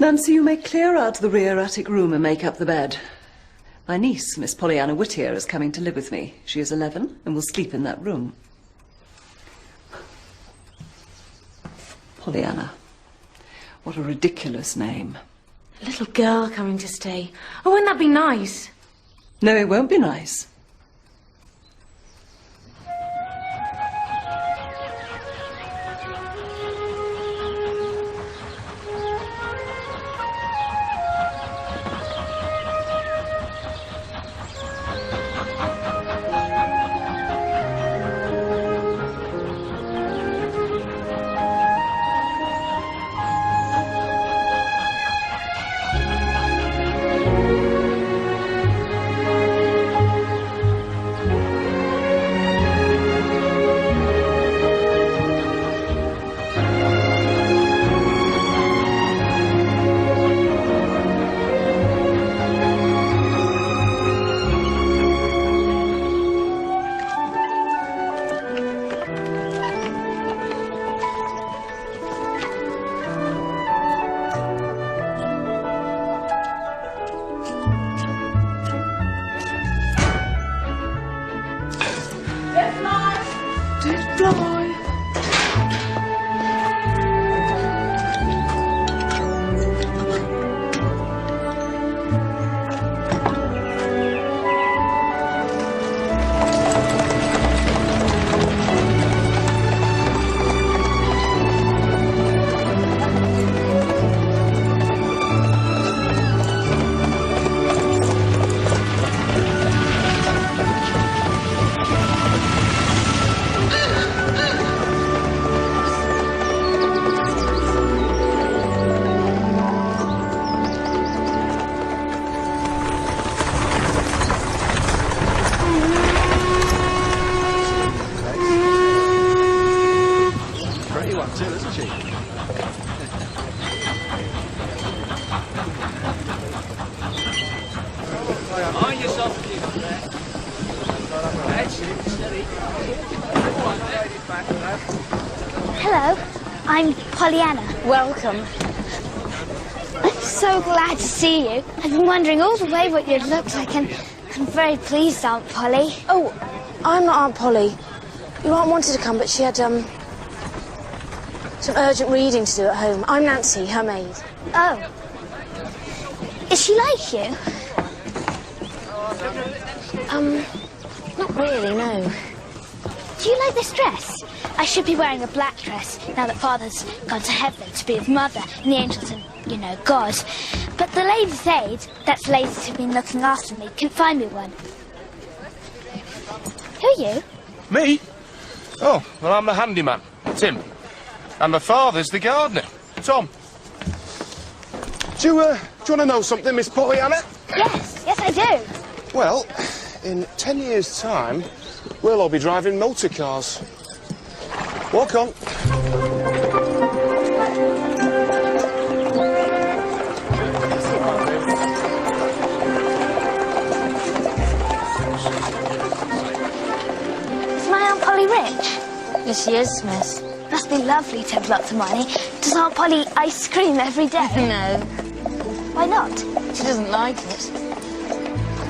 Nancy, you may clear out the rear attic room and make up the bed. My niece, Miss Pollyanna Whittier, is coming to live with me. She is 11 and will sleep in that room. Pollyanna. What a ridiculous name. A little girl coming to stay. Oh, wouldn't that be nice? No, it won't be nice. Hello, I'm Pollyanna. Welcome. I'm so glad to see you. I've been wondering all the way what you'd look like, and I'm very pleased, Aunt Polly. Oh, I'm not Aunt Polly. Your aunt wanted to come, but she had, some urgent reading to do at home. I'm Nancy, her maid. Oh. Is she like you? Not really, no. Do you like this dress? I should be wearing a black dress now that Father's gone to heaven to be with Mother and the angels and, you know, God. But the Lady's Aid, that's ladies who've been looking after me, can find me one. Who are you? Me? Oh, well, I'm the handyman, Tim. And my father's the gardener, Tom. Do you want to know something, Miss Pollyanna? Yes, I do. Well, in 10 years' time, we'll all be driving motor cars. Walk on. Is my Aunt Polly rich? Yes, she is, miss. Must be lovely to have lots of money. Does Aunt Polly ice cream every day? No, Why not? she doesn't like it.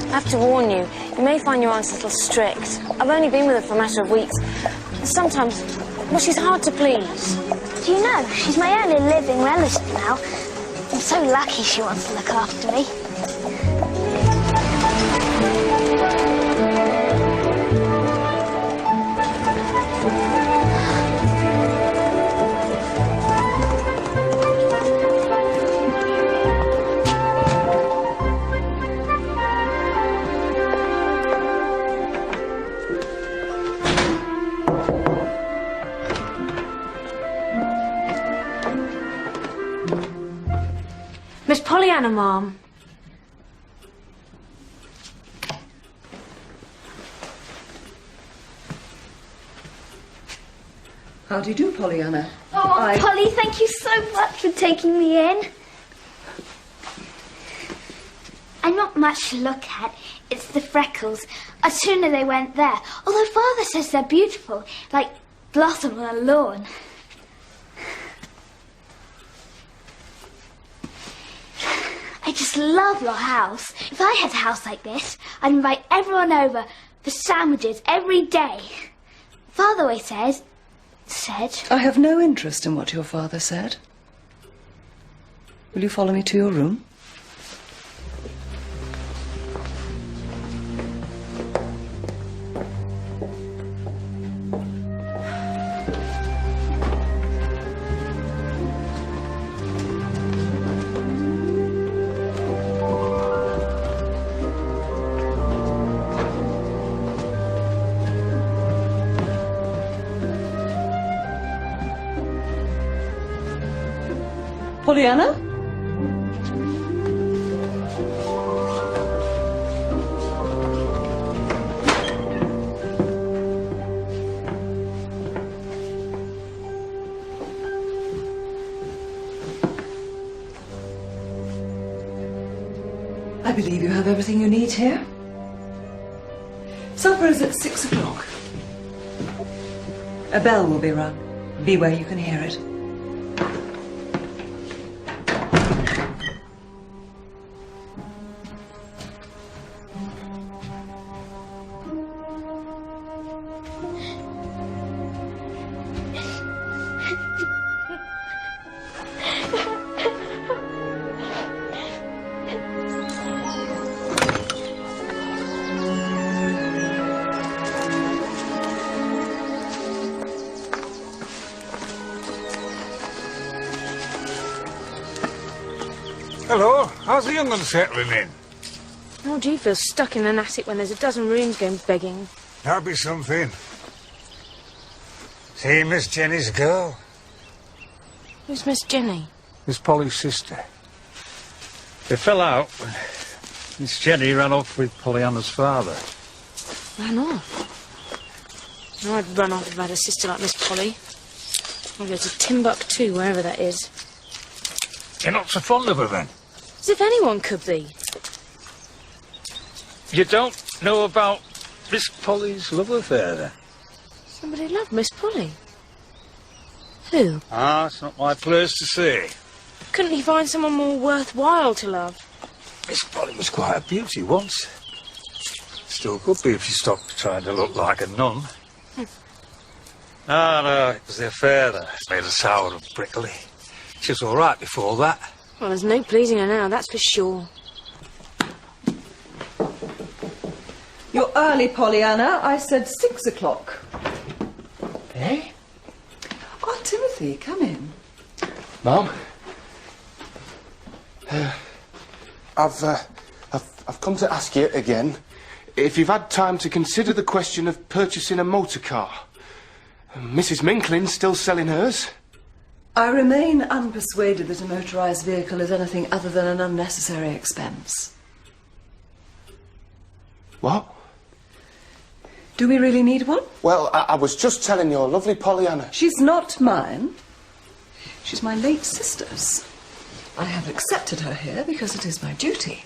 I have to warn you, you may find your aunt a little strict. I've only been with her for a matter of weeks. Sometimes, well, she's hard to please. Do you know, she's my only living relative now. I'm so lucky she wants to look after me. Miss Pollyanna, Ma'am. How do you do, Pollyanna? Oh, Polly, thank you so much for taking me in. I'm not much to look at. It's the freckles. I'd sooner they went there. Although Father says they're beautiful, like blossom on a lawn. just love your house. If I had a house like this, I'd invite everyone over for sandwiches every day. Father always said... I have no interest in what your father said. Will you follow me to your room? Pollyanna? I believe you have everything you need here. Supper is at 6 o'clock. A bell will be rung. Be where you can hear it. Hello, how's the young one settling in? How do you feel stuck in an attic when there's a dozen rooms going begging? That'll be something. See, Miss Jenny's girl. Who's Miss Jenny? Miss Polly's sister. They fell out when Miss Jenny ran off with Pollyanna's father. Ran off? I'd run off if I had a sister like Miss Polly. I'd go to Timbuktu, wherever that is. You're not so fond of her, then? As if anyone could be. You don't know about Miss Polly's love affair, then? Somebody loved Miss Polly. Who? Ah, it's not my place to say. Couldn't he find someone more worthwhile to love? Miss Polly was quite a beauty once. Still could be if she stopped trying to look like a nun. No, it was the affair that made her sour and prickly. She was all right before that. Well, there's no pleasing her now, that's for sure. You're early, Pollyanna. I said 6 o'clock. Eh? Oh, Timothy, come in. Mum? I've come to ask you again if you've had time to consider the question of purchasing a motor car. Mrs. Minklin's still selling hers. I remain unpersuaded that a motorised vehicle is anything other than an unnecessary expense. What? Do we really need one? Well, I was just telling your lovely Pollyanna. She's not mine. She's my late sister's. I have accepted her here because it is my duty.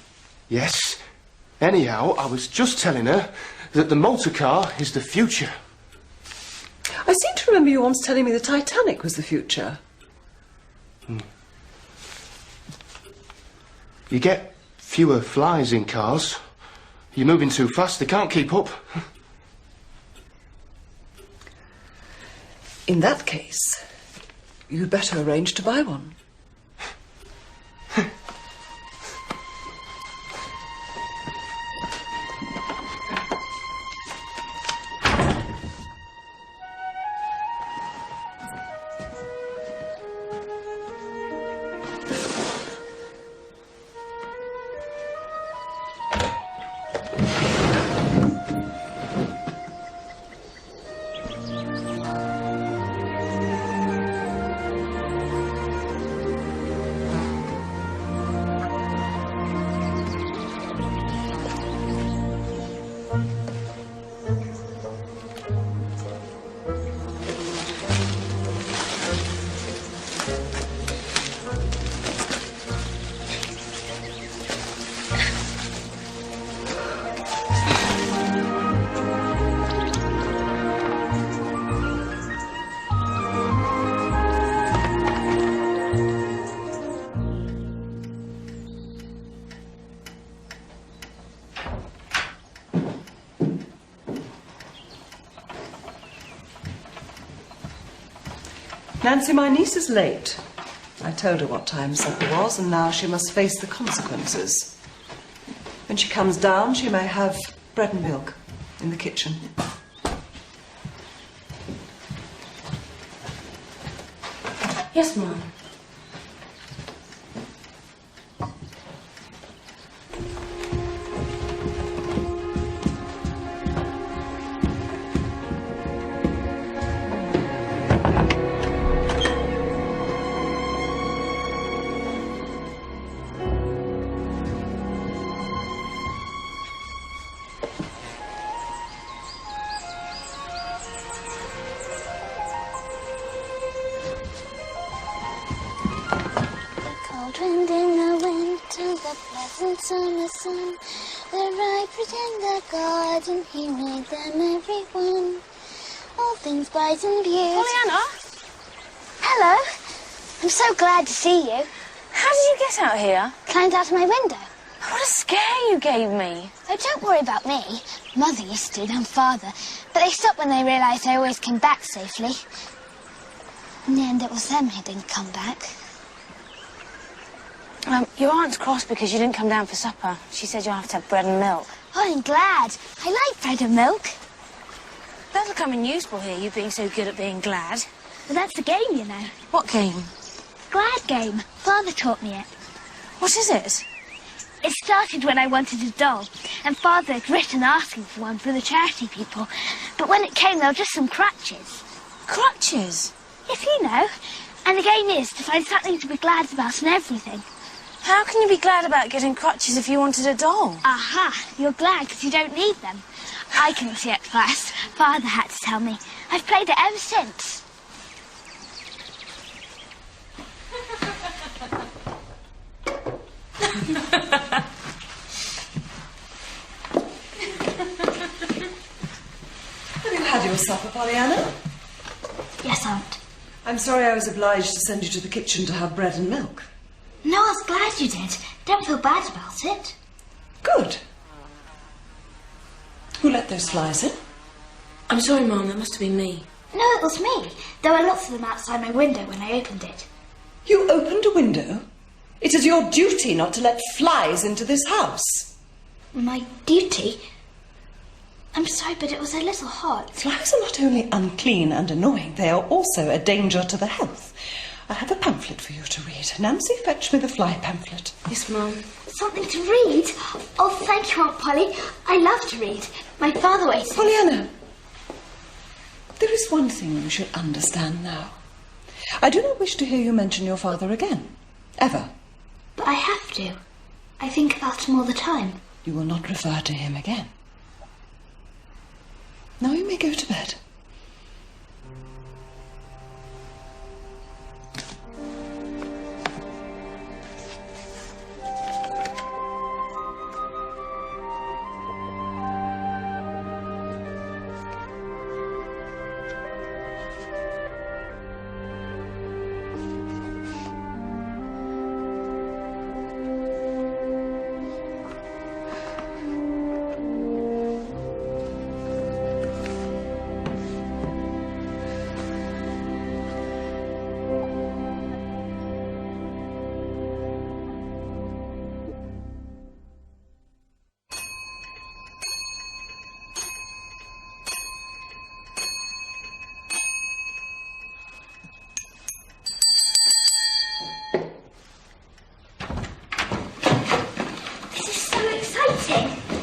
Yes. Anyhow, I was just telling her that the motor car is the future. I seem to remember you once telling me the Titanic was the future. You get fewer flies in cars. You're moving too fast, they can't keep up. In that case, you'd better arrange to buy one. Nancy, my niece is late. I told her what time supper was, and now she must face the consequences. When she comes down, she may have bread and milk in the kitchen. Yes, Mum. Wind in the winter, the pleasant summer sun, where I pretend a God and He made them everyone. All things bright and beautiful. Pollyanna? Hello. I'm so glad to see you. How did you get out here? Climbed out of my window. What a scare you gave me. Oh, don't worry about me. Mother used to, and Father. But they stopped when they realised I always came back safely. In the end, it was them who didn't come back. Your aunt's cross because you didn't come down for supper. She said you'll have to have bread and milk. Oh, I'm glad. I like bread and milk. That'll come in useful here, you being so good at being glad. But that's the game, you know. What game? Glad game. Father taught me it. What is it? It started when I wanted a doll, and Father had written asking for one for the charity people. But when it came, there were just some crutches. Crutches? If you know. And the game is to find something to be glad about and everything. How can you be glad about getting crutches if you wanted a doll? Aha! You're glad because you don't need them. I couldn't see at first. Father had to tell me. I've played it ever since. Have you had your supper, Pollyanna? Yes, Aunt. I'm sorry I was obliged to send you to the kitchen to have bread and milk. No, I was glad you did. Don't feel bad about it. Good. Who let those flies in? I'm sorry, Mum, that must have been me. No, it was me. There were lots of them outside my window when I opened it. You opened a window? It is your duty not to let flies into this house. My duty? I'm sorry, but it was a little hot. Flies are not only unclean and annoying, they are also a danger to the health. I have a pamphlet for you to read. Nancy, fetch me the fly pamphlet. Yes, Mum. Something to read? Oh, thank you, Aunt Polly. I love to read. My father waited. Pollyanna, there is one thing you should understand now. I do not wish to hear you mention your father again. Ever. But I have to. I think about him all the time. You will not refer to him again. Now you may go to bed.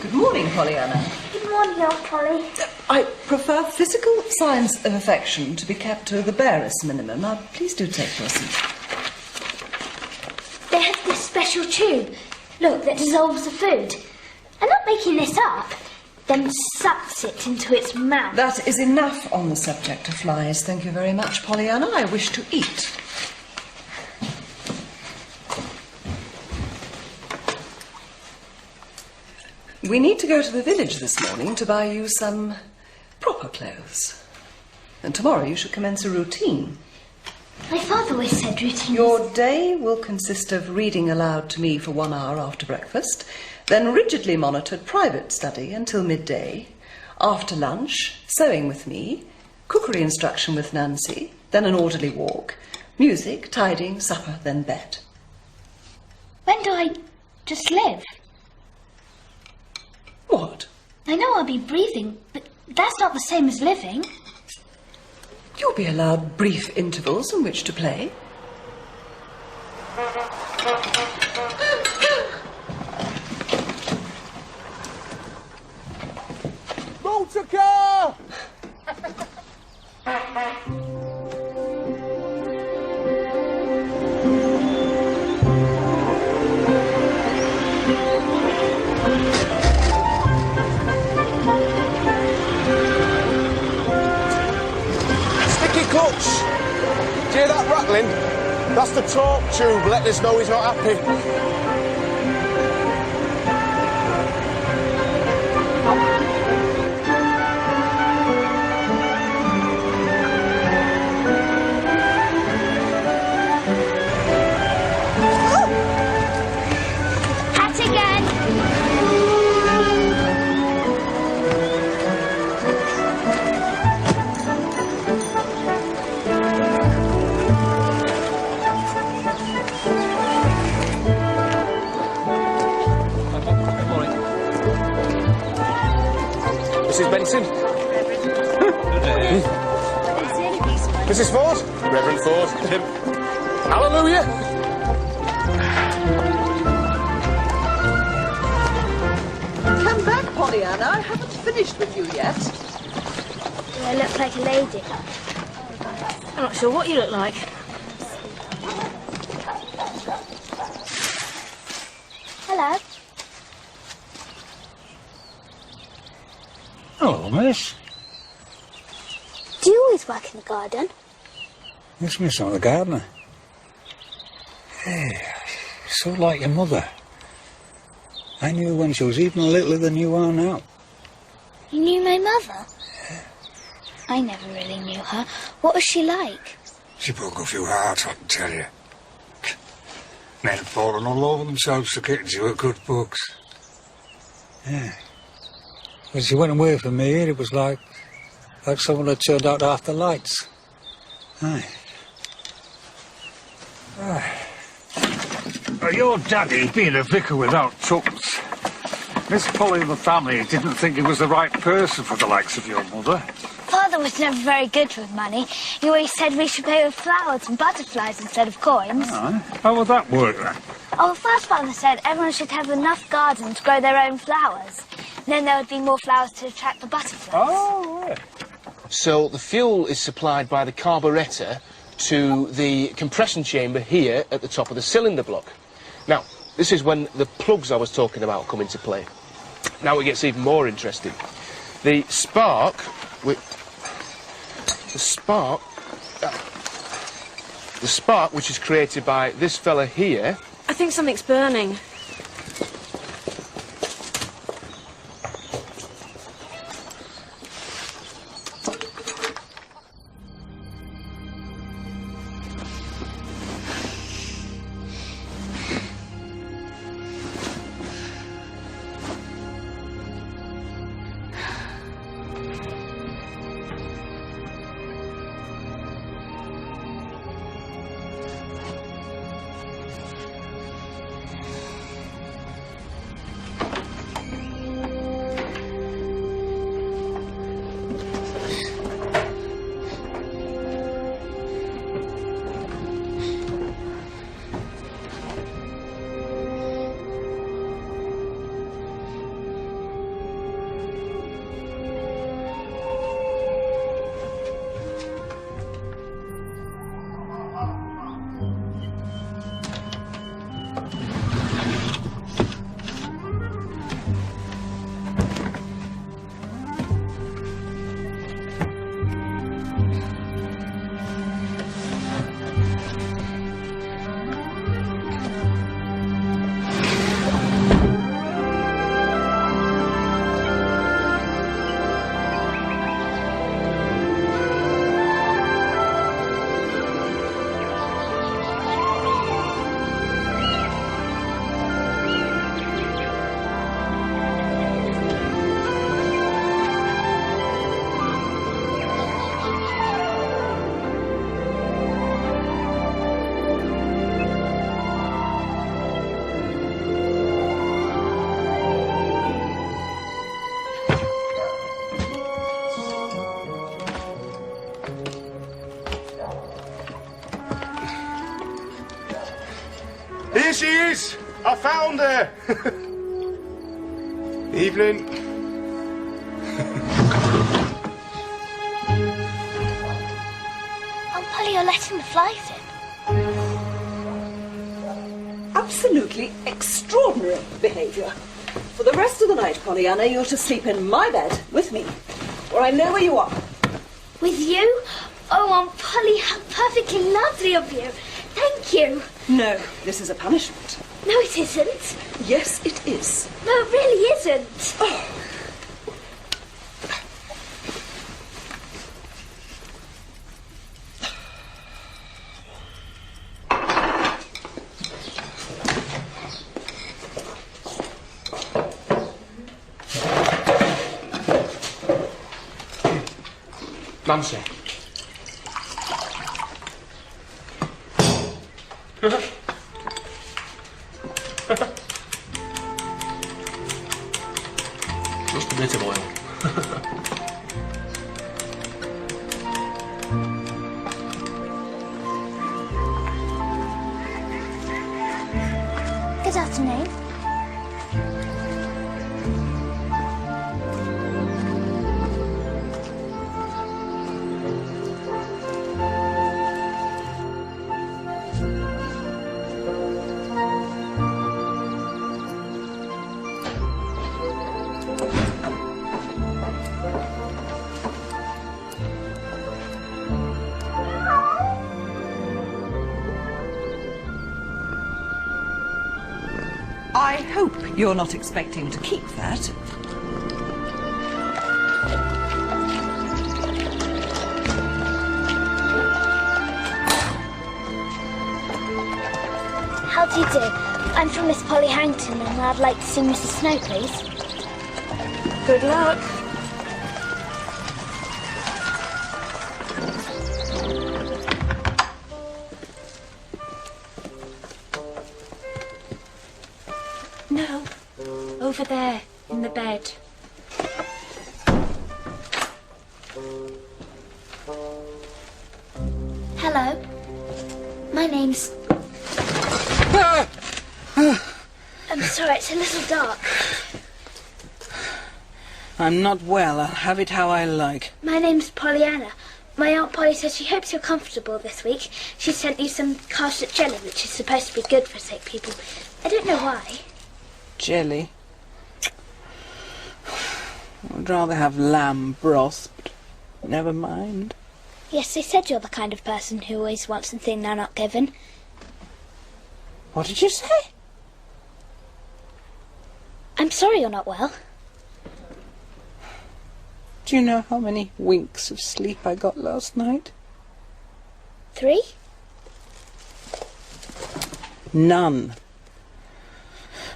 Good morning, Pollyanna. Good morning, Aunt Polly. I prefer physical signs of affection to be kept to the barest minimum. Now, please do take your seat. They have this special tube, look, that dissolves the food. I'm not making this up. Then sucks it into its mouth. That is enough on the subject of flies. Thank you very much, Pollyanna. I wish to eat. We need to go to the village this morning to buy you some proper clothes. And tomorrow you should commence a routine. My father always said routine. Your day will consist of reading aloud to me for 1 hour after breakfast, then rigidly monitored private study until midday, after lunch, sewing with me, cookery instruction with Nancy, then an orderly walk, music, tidying, supper, then bed. When do I just live? What? I know I'll be breathing, but that's not the same as living. You'll be allowed brief intervals in which to play. Motor car! Sticky clutch! Do you hear that rattling? That's the torque tube letting us know he's not happy. Hat again! Mrs. Benson? Mrs. Ford? Reverend Ford. Hallelujah! Come back, Pollyanna. I haven't finished with you yet. Do I look like a lady? I'm not sure what you look like. Hello. Hello, miss. Do you always work in the garden? Yes, miss, I'm the gardener. Hey, so like your mother. I knew when she was even littler than you are now. You knew my mother? I never really knew her. What was she like? She broke a few hearts, I can tell you. Men had fallen all over themselves to kittens who were good books. Yeah. When she went away from me, it was like someone had turned out half the lights. Aye. Your daddy being a vicar without tuppence. Miss Polly and the family didn't think he was the right person for the likes of your mother. Father was never very good with money. He always said we should pay with flowers and butterflies instead of coins. Aye. How would that work then? Oh, first Father said everyone should have enough garden to grow their own flowers. Then there would be more flowers to attract the butterflies. Oh, right. So the fuel is supplied by the carburettor to the compression chamber here at the top of the cylinder block. Now, this is when the plugs I was talking about come into play. Now it gets even more interesting. The spark which is created by this fella here. I think something's burning. Here she is! I found her! Evening. Oh, Polly, you're letting the flies in. Absolutely extraordinary behaviour. For the rest of the night, Pollyanna, you're to sleep in my bed with me, where I know where you are. With you? Oh, Aunt Polly, how perfectly lovely of you. Thank you. No, this is a punishment. No, it isn't. Yes, it is. No, it really isn't. Oh. Nancy. Just a bit of oil. Good afternoon. I hope you're not expecting to keep that. How do you do? I'm from Miss Polly Harrington and I'd like to see Mrs. Snow, please. Good luck. No, over there, in the bed. Hello. My name's... I'm sorry, it's a little dark. I'm not well. I'll have it how I like. My name's Pollyanna. My Aunt Polly says she hopes you're comfortable this week. She sent you some cashew jelly, which is supposed to be good for sick people. I don't know why. Jelly? I'd rather have lamb broth, but never mind. Yes, they said you're the kind of person who always wants the thing they're not given. What did you say? I'm sorry you're not well. Do you know how many winks of sleep I got last night? 3? None.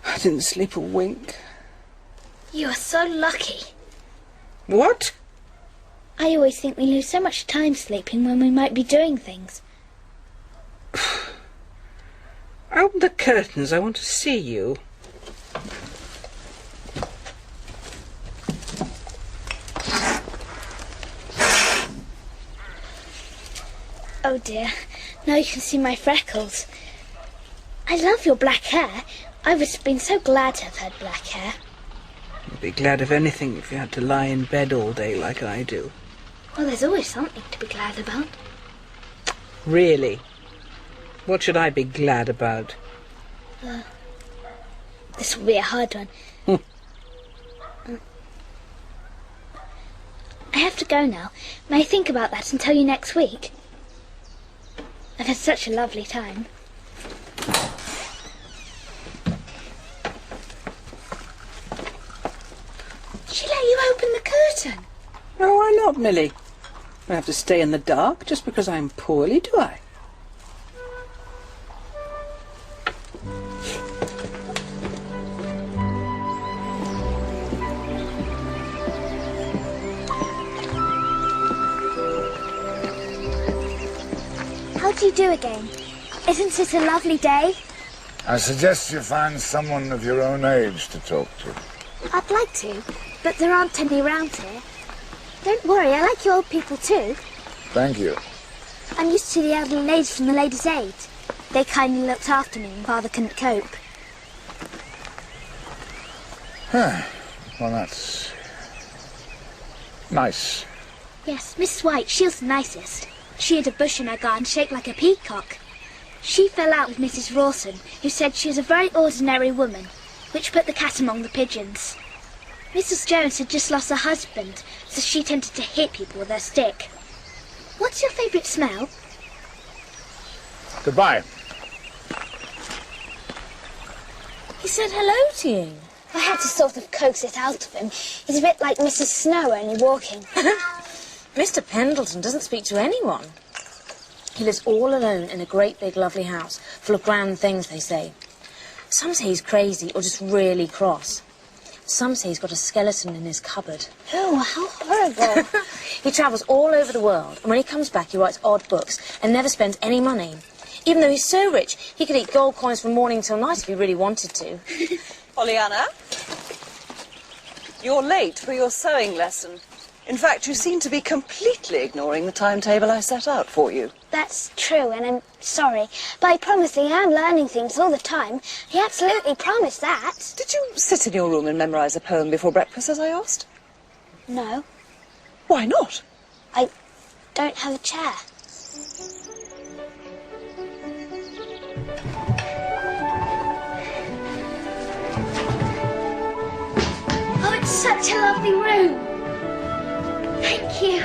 I didn't sleep a wink. You are so lucky. What? I always think we lose so much time sleeping when we might be doing things. Open the curtains. I want to see you. Oh dear, now you can see my freckles. I love your black hair. I would have been so glad to have had black hair. I'd be glad of anything if you had to lie in bed all day like I do. Well, there's always something to be glad about. Really? What should I be glad about? This will be a hard one. I have to go now. May I think about that and tell you next week? I've had such a lovely time. She let you open the curtain. Oh, why not, Millie? I have to stay in the dark just because I'm poorly, do I? How do you do again? Isn't it a lovely day? I suggest you find someone of your own age to talk to. I'd like to, but there aren't any around here. Don't worry, I like you old people too. Thank you. I'm used to the elderly ladies from the Ladies' Aid. They kindly looked after me when Father couldn't cope. Huh. Well, that's nice. Yes, Mrs. White, she was the nicest. She had a bush in her garden shaped like a peacock. She fell out with Mrs. Rawson, who said she was a very ordinary woman, which put the cat among the pigeons. Mrs. Jones had just lost her husband, so she tended to hit people with her stick. What's your favourite smell? Goodbye. He said hello to you. I had to sort of coax it out of him. He's a bit like Mrs. Snow, only walking. Mr. Pendleton doesn't speak to anyone. He lives all alone in a great big lovely house, full of grand things, they say. Some say he's crazy or just really cross. Some say he's got a skeleton in his cupboard. Oh, how horrible. He travels all over the world, and when he comes back, he writes odd books and never spends any money. Even though he's so rich, he could eat gold coins from morning till night if he really wanted to. Pollyanna, you're late for your sewing lesson. In fact, you seem to be completely ignoring the timetable I set out for you. That's true, and I'm sorry. But I promise I am learning things all the time. He absolutely promised that. Did you sit in your room and memorise a poem before breakfast, as I asked? No, Why not? I don't have a chair. Oh, it's such a lovely room. Thank you.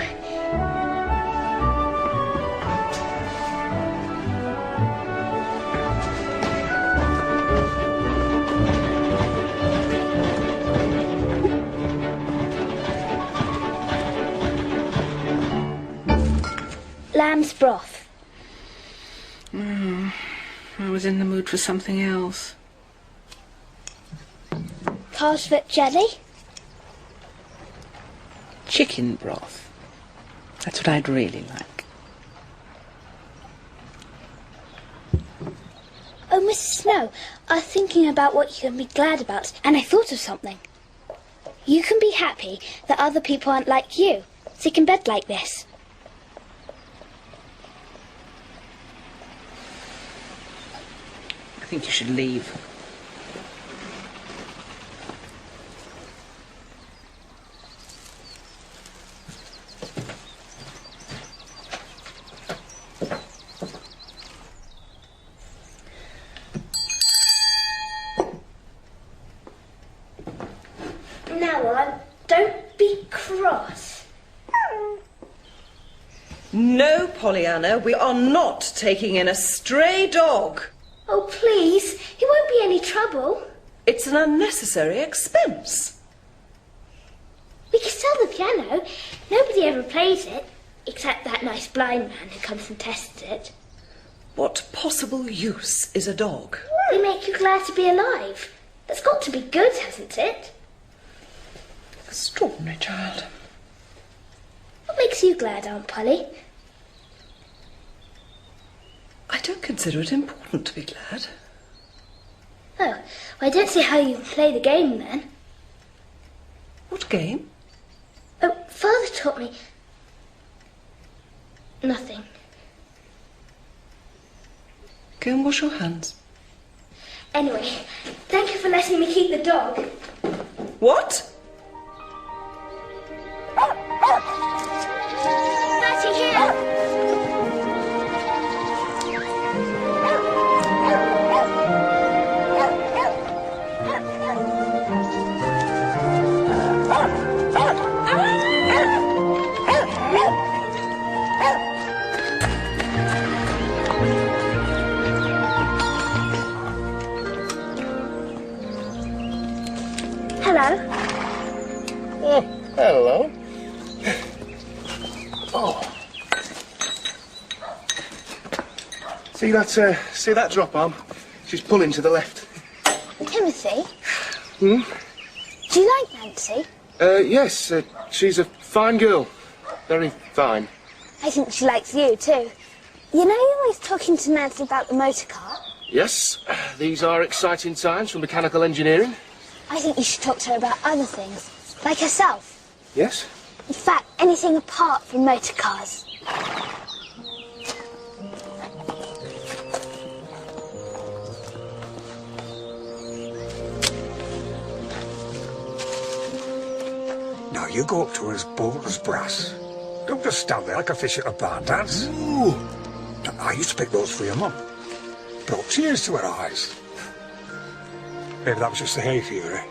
Lamb's broth. I was in the mood for something else. Calf's foot jelly. Chicken broth. That's what I'd really like. Oh, Mrs. Snow, I was thinking about what you can be glad about, and I thought of something. You can be happy that other people aren't like you, sick in bed like this. I think you should leave. Now on, don't be cross. No, Pollyanna, we are not taking in a stray dog. Oh, please, he won't be any trouble. It's an unnecessary expense. We can sell the piano. Nobody ever plays it, except that nice blind man who comes and tests it. What possible use is a dog? They make you glad to be alive. That's got to be good, hasn't it? Extraordinary child. What makes you glad, Aunt Polly? I don't consider it important to be glad. Oh, well, I don't see how you play the game then. What game? Oh, Father taught me. Nothing. Go and wash your hands. Anyway, thank you for letting me keep the dog. What? Matty, here! Hello. Oh, hello. Oh. See that drop arm? She's pulling to the left. Timothy? Hmm? Do you like Nancy? Yes, she's a fine girl. Very fine. I think she likes you too. You know you're always talking to Nancy about the motor car? Yes, these are exciting times for mechanical engineering. I think you should talk to her about other things, like herself. Yes? In fact, anything apart from motor cars. Now, you go up to her as bold as brass. Don't just stand there like a fish at a barn dance. Ooh. I used to pick those for your mum. Brought tears to her eyes. Maybe that was just the hay fever, eh?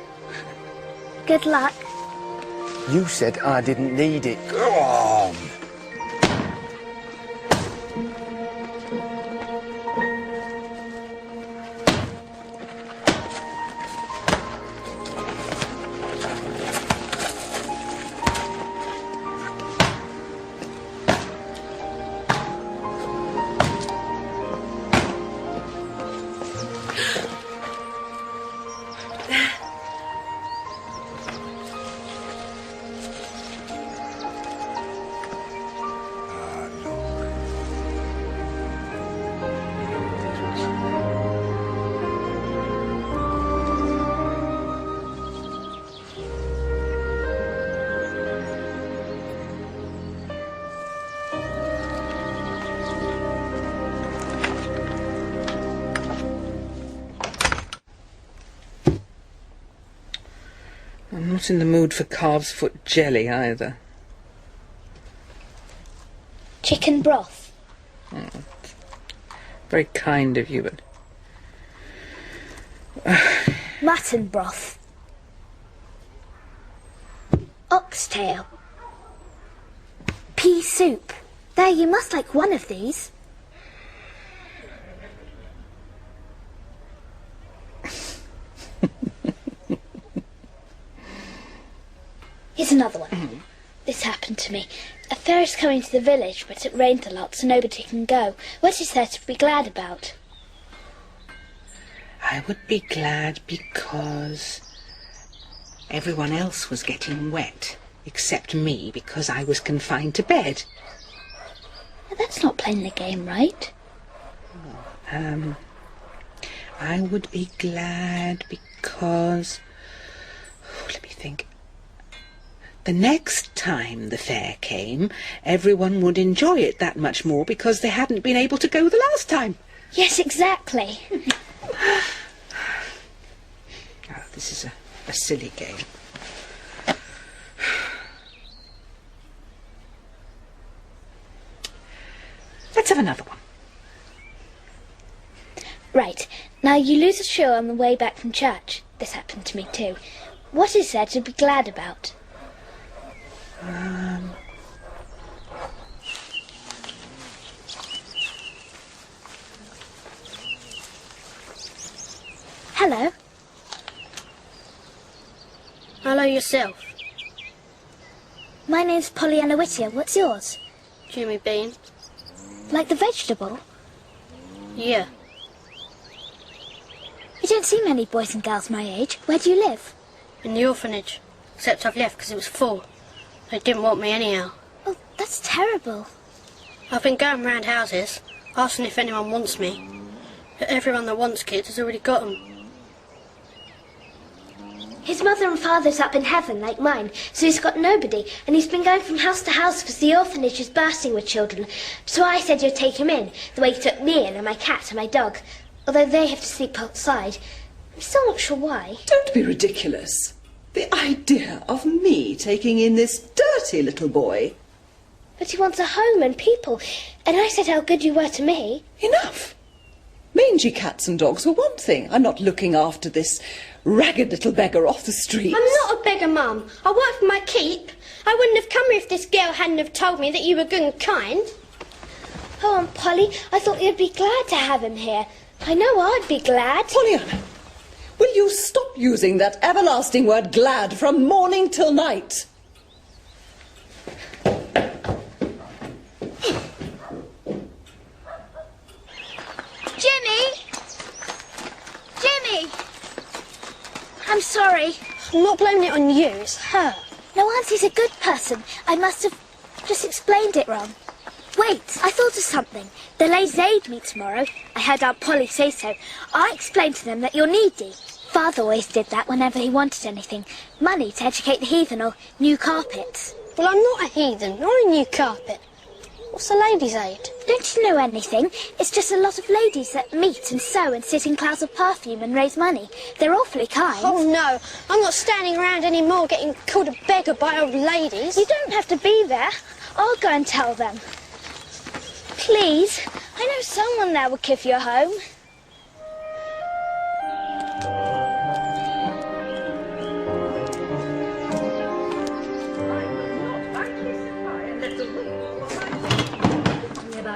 Good luck. You said I didn't need it. Go on. I'm not in the mood for calf's foot jelly either. Chicken broth. Very kind of you, but... Mutton broth. Oxtail. Pea soup. There, you must like one of these. Here's another one. This happened to me. A fair is coming to the village, but it rained a lot, so nobody can go. What is there to be glad about? I would be glad because everyone else was getting wet, except me, because I was confined to bed. Now, that's not playing the game right. I would be glad because... let me think. The next time the fair came, everyone would enjoy it that much more because they hadn't been able to go the last time. Yes, exactly. Oh, this is a silly game. Let's have another one. Right. Now, you lose a shoe on the way back from church. This happened to me too. What is there to be glad about? Hello. Hello yourself. My name's Pollyanna Whittier. What's yours? Jimmy Bean. Like the vegetable? Yeah. You don't see many boys and girls my age. Where do you live? In the orphanage. Except I've left because it was full. They didn't want me anyhow. Oh, that's terrible. I've been going round houses, asking if anyone wants me. But everyone that wants kids has already got them. His mother and father's up in heaven, like mine, so he's got nobody, and he's been going from house to house because the orphanage is bursting with children. So I said you'd take him in, the way you took me in, and my cat and my dog, although they have to sleep outside. I'm still not sure why. Don't be ridiculous. The idea of me taking in this dirty little boy. But he wants a home and people, and I said how good you were to me. Enough. Mangy cats and dogs were one thing. I'm not looking after this ragged little beggar off the street. I'm not a beggar, Mum. I work for my keep. I wouldn't have come here if this girl hadn't have told me that you were good and kind. Oh, Aunt Polly, I thought you'd be glad to have him here. I know I'd be glad. Pollyanna, will you stop using that everlasting word glad from morning till night? Jimmy! Jimmy! I'm sorry. I'm not blaming it on you, it's her. No, Auntie's a good person. I must have just explained it wrong. Wait, I thought of something. The Ladies' Aid meet tomorrow. I heard Aunt Polly say so. I explained to them that you're needy. Father always did that whenever he wanted anything. Money to educate the heathen or new carpets. Well, I'm not a heathen, nor a new carpet. What's a ladies' aid? Don't you know anything? It's just a lot of ladies that meet and sew and sit in clouds of perfume and raise money. They're awfully kind. Oh no, I'm not standing around anymore getting called a beggar by old ladies. You don't have to be there. I'll go and tell them. Please, I know someone there will give you a home.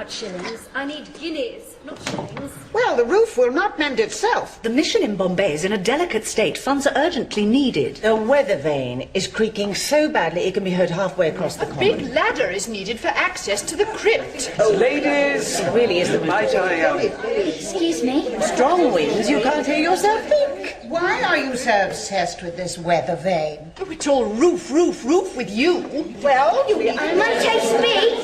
Shillings. I need guineas, not shillings. Well, the roof will not mend itself. The mission in Bombay is in a delicate state. Funds are urgently needed. The weather vane is creaking so badly it can be heard halfway across the common. Big ladder is needed for access to the crypt. Oh, ladies, It really is the might I, Excuse me? strong winds. You can't hear yourself think. Why are you so obsessed with this weather vane? Oh, it's all roof, roof, roof with you. Well, you... Might I speak?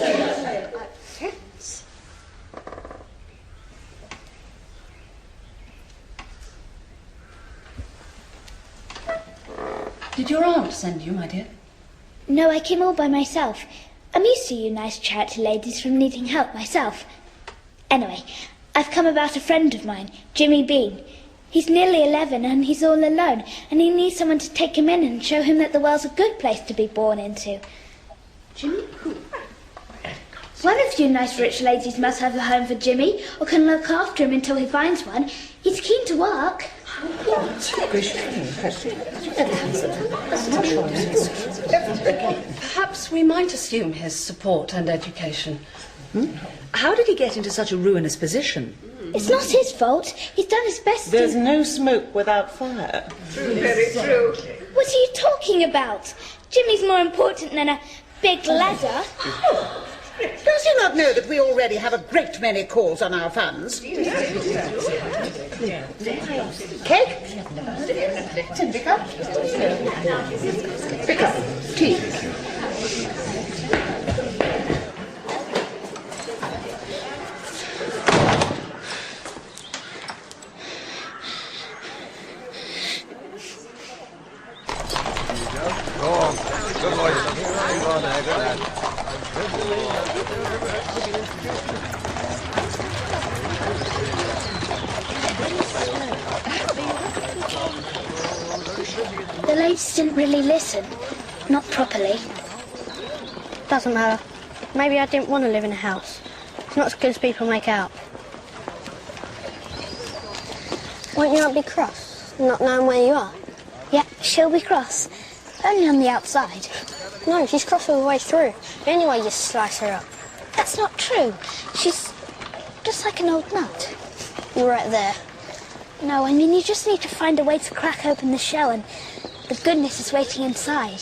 Did your aunt send you, my dear? No, I came all by myself. I'm used to you nice charity ladies from needing help myself. Anyway, I've come about a friend of mine, Jimmy Bean. He's nearly 11 and he's all alone, and he needs someone to take him in and show him that the world's a good place to be born into. Jimmy who? One of you nice rich ladies must have a home for Jimmy, or can look after him until he finds one. He's keen to work. Perhaps we might assume his support and education. How did he get into such a ruinous position? It's not his fault. He's done his best There's to... no smoke without fire. Very true. What are you talking about? Jimmy's more important than a big ladder. Does he not know that we already have a great many calls on our funds? Cake? Vicar? Vicar, tea. Go on. Good boy. Go on there, go there. The ladies didn't really listen. Not properly. Doesn't matter. Maybe I didn't want to live in a house. It's not as good as people make out. Won't you not be cross, not knowing where you are? Yeah, she'll be cross. Only on the outside. No, she's cross all the way through. Anyway, you slice her up. That's not true. She's just like an old nut. You're right there. No, I mean, you just need to find a way to crack open the shell and the goodness is waiting inside.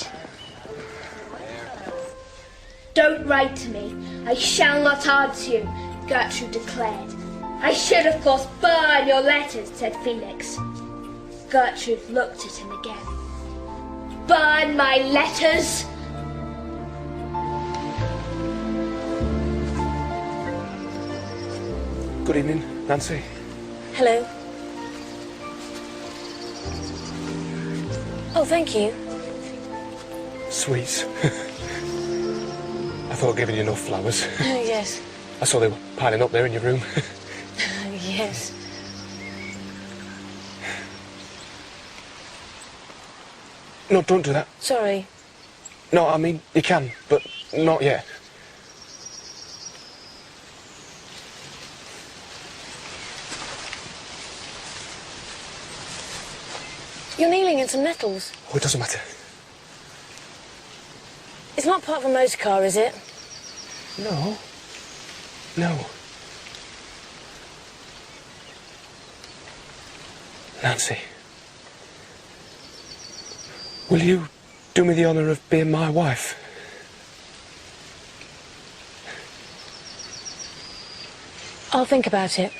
Don't write to me. I shall not answer you, Gertrude declared. I should, of course, burn your letters, said Felix. Gertrude looked at him again. Burn my letters? Good evening, Nancy. Hello. Oh, thank you. Sweets. I thought I'd given you enough flowers. Oh, yes. I saw they were piling up there in your room. Yes. No, don't do that. Sorry. No, I mean, you can, but not yet. You're kneeling in some nettles. Oh, it doesn't matter. It's not part of a motor car, is it? No. No. Nancy. Will you do me the honour of being my wife? I'll think about it.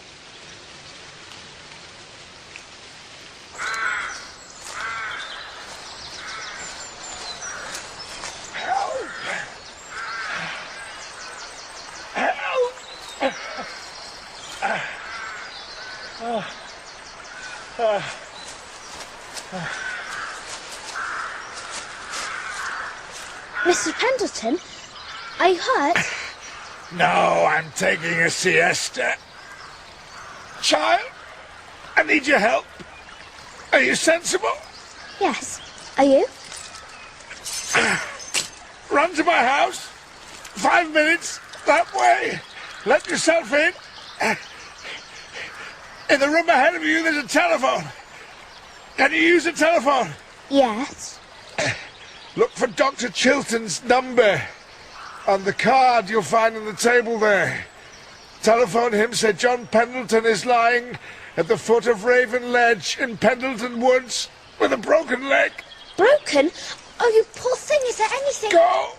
Mrs. Pendleton, are you hurt? No, I'm taking a siesta. Child, I need your help. Are you sensible? Yes. Are you? Run to my house. 5 minutes, that way. Let yourself in. In the room ahead of you, there's a telephone. Can you use the telephone? Yes. Look for Dr. Chilton's number on the card you'll find on the table there. Telephone him, say John Pendleton is lying at the foot of Raven Ledge in Pendleton Woods with a broken leg. Broken? Oh, you poor thing. Is there anything... Go!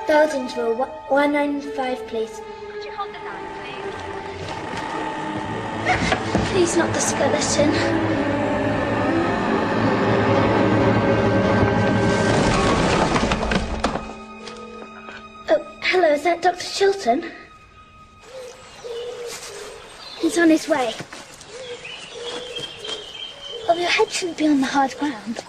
Dardinsville, 195, please. Could you hold the line, please? Please, not the skeleton. Oh, hello, is that Dr. Chilton? He's on his way. Oh, your head shouldn't be on the hard ground.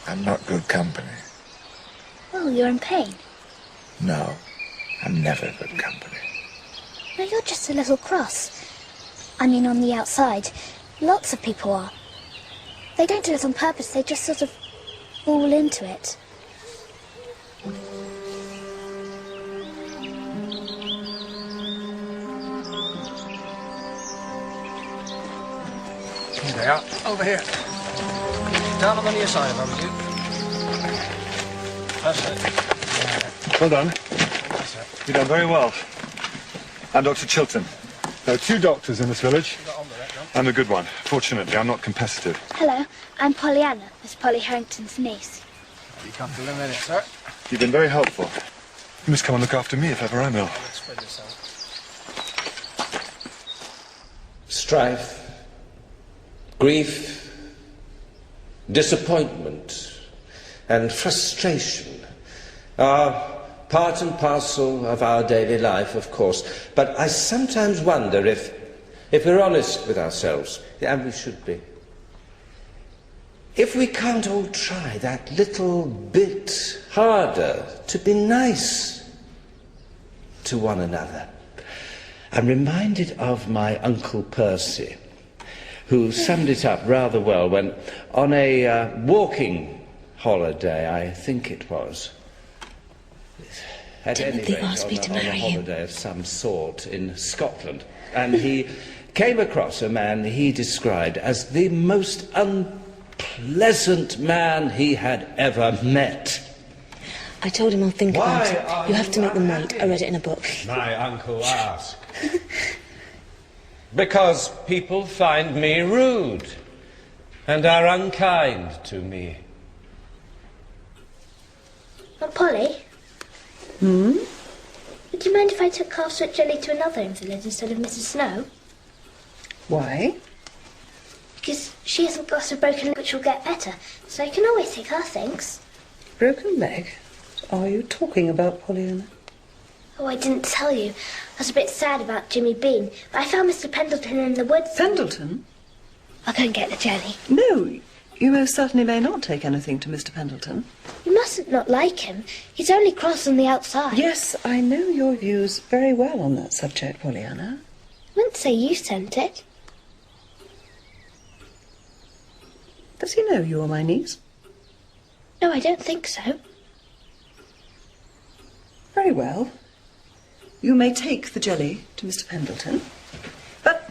I'm not good company. Oh, you're in pain. No, I'm never good company. No, you're just a little cross. I mean, on the outside. Lots of people are. They don't do it on purpose, they just sort of fall into it. Here they are, over here. Down on the near side, if I was you. That's it. Well done. You've done very well. I'm Dr. Chilton. There are 2 doctors in this village. I'm the good one. Fortunately, I'm not competitive. Hello, I'm Pollyanna, Miss Polly Harrington's niece. You come to in a minute, sir. You've been very helpful. You must come and look after me if ever I'm ill. Strife, grief, disappointment, and frustration are part and parcel of our daily life, of course. But I sometimes wonder if we're honest with ourselves, and we should be, if we can't all try that little bit harder to be nice to one another. I'm reminded of my Uncle Percy, who summed it up rather well when, on a walking holiday, I think it was, at any rate, on a holiday of some sort in Scotland, and he came across a man he described as the most unpleasant man he had ever met. I told him I'll think about it. You have to make them wait. I read it in a book. My uncle asked. Because people find me rude and are unkind to me. Aunt Polly? Would you mind if I took calf sweat jelly to another invalid instead of Mrs. Snow? Why? Because she hasn't got a broken leg which will get better, so I can always take her things. Broken leg? Are you talking about Pollyanna? Oh, I didn't tell you. I was a bit sad about Jimmy Bean, but I found Mr. Pendleton in the woods. Pendleton? I'll go and get the jelly. No, you most certainly may not take anything to Mr. Pendleton. You mustn't not like him. He's only cross on the outside. Yes, I know your views very well on that subject, Pollyanna. I wouldn't say you sent it. Does he know you are my niece? No, I don't think so. Very well. You may take the jelly to Mr. Pendleton, but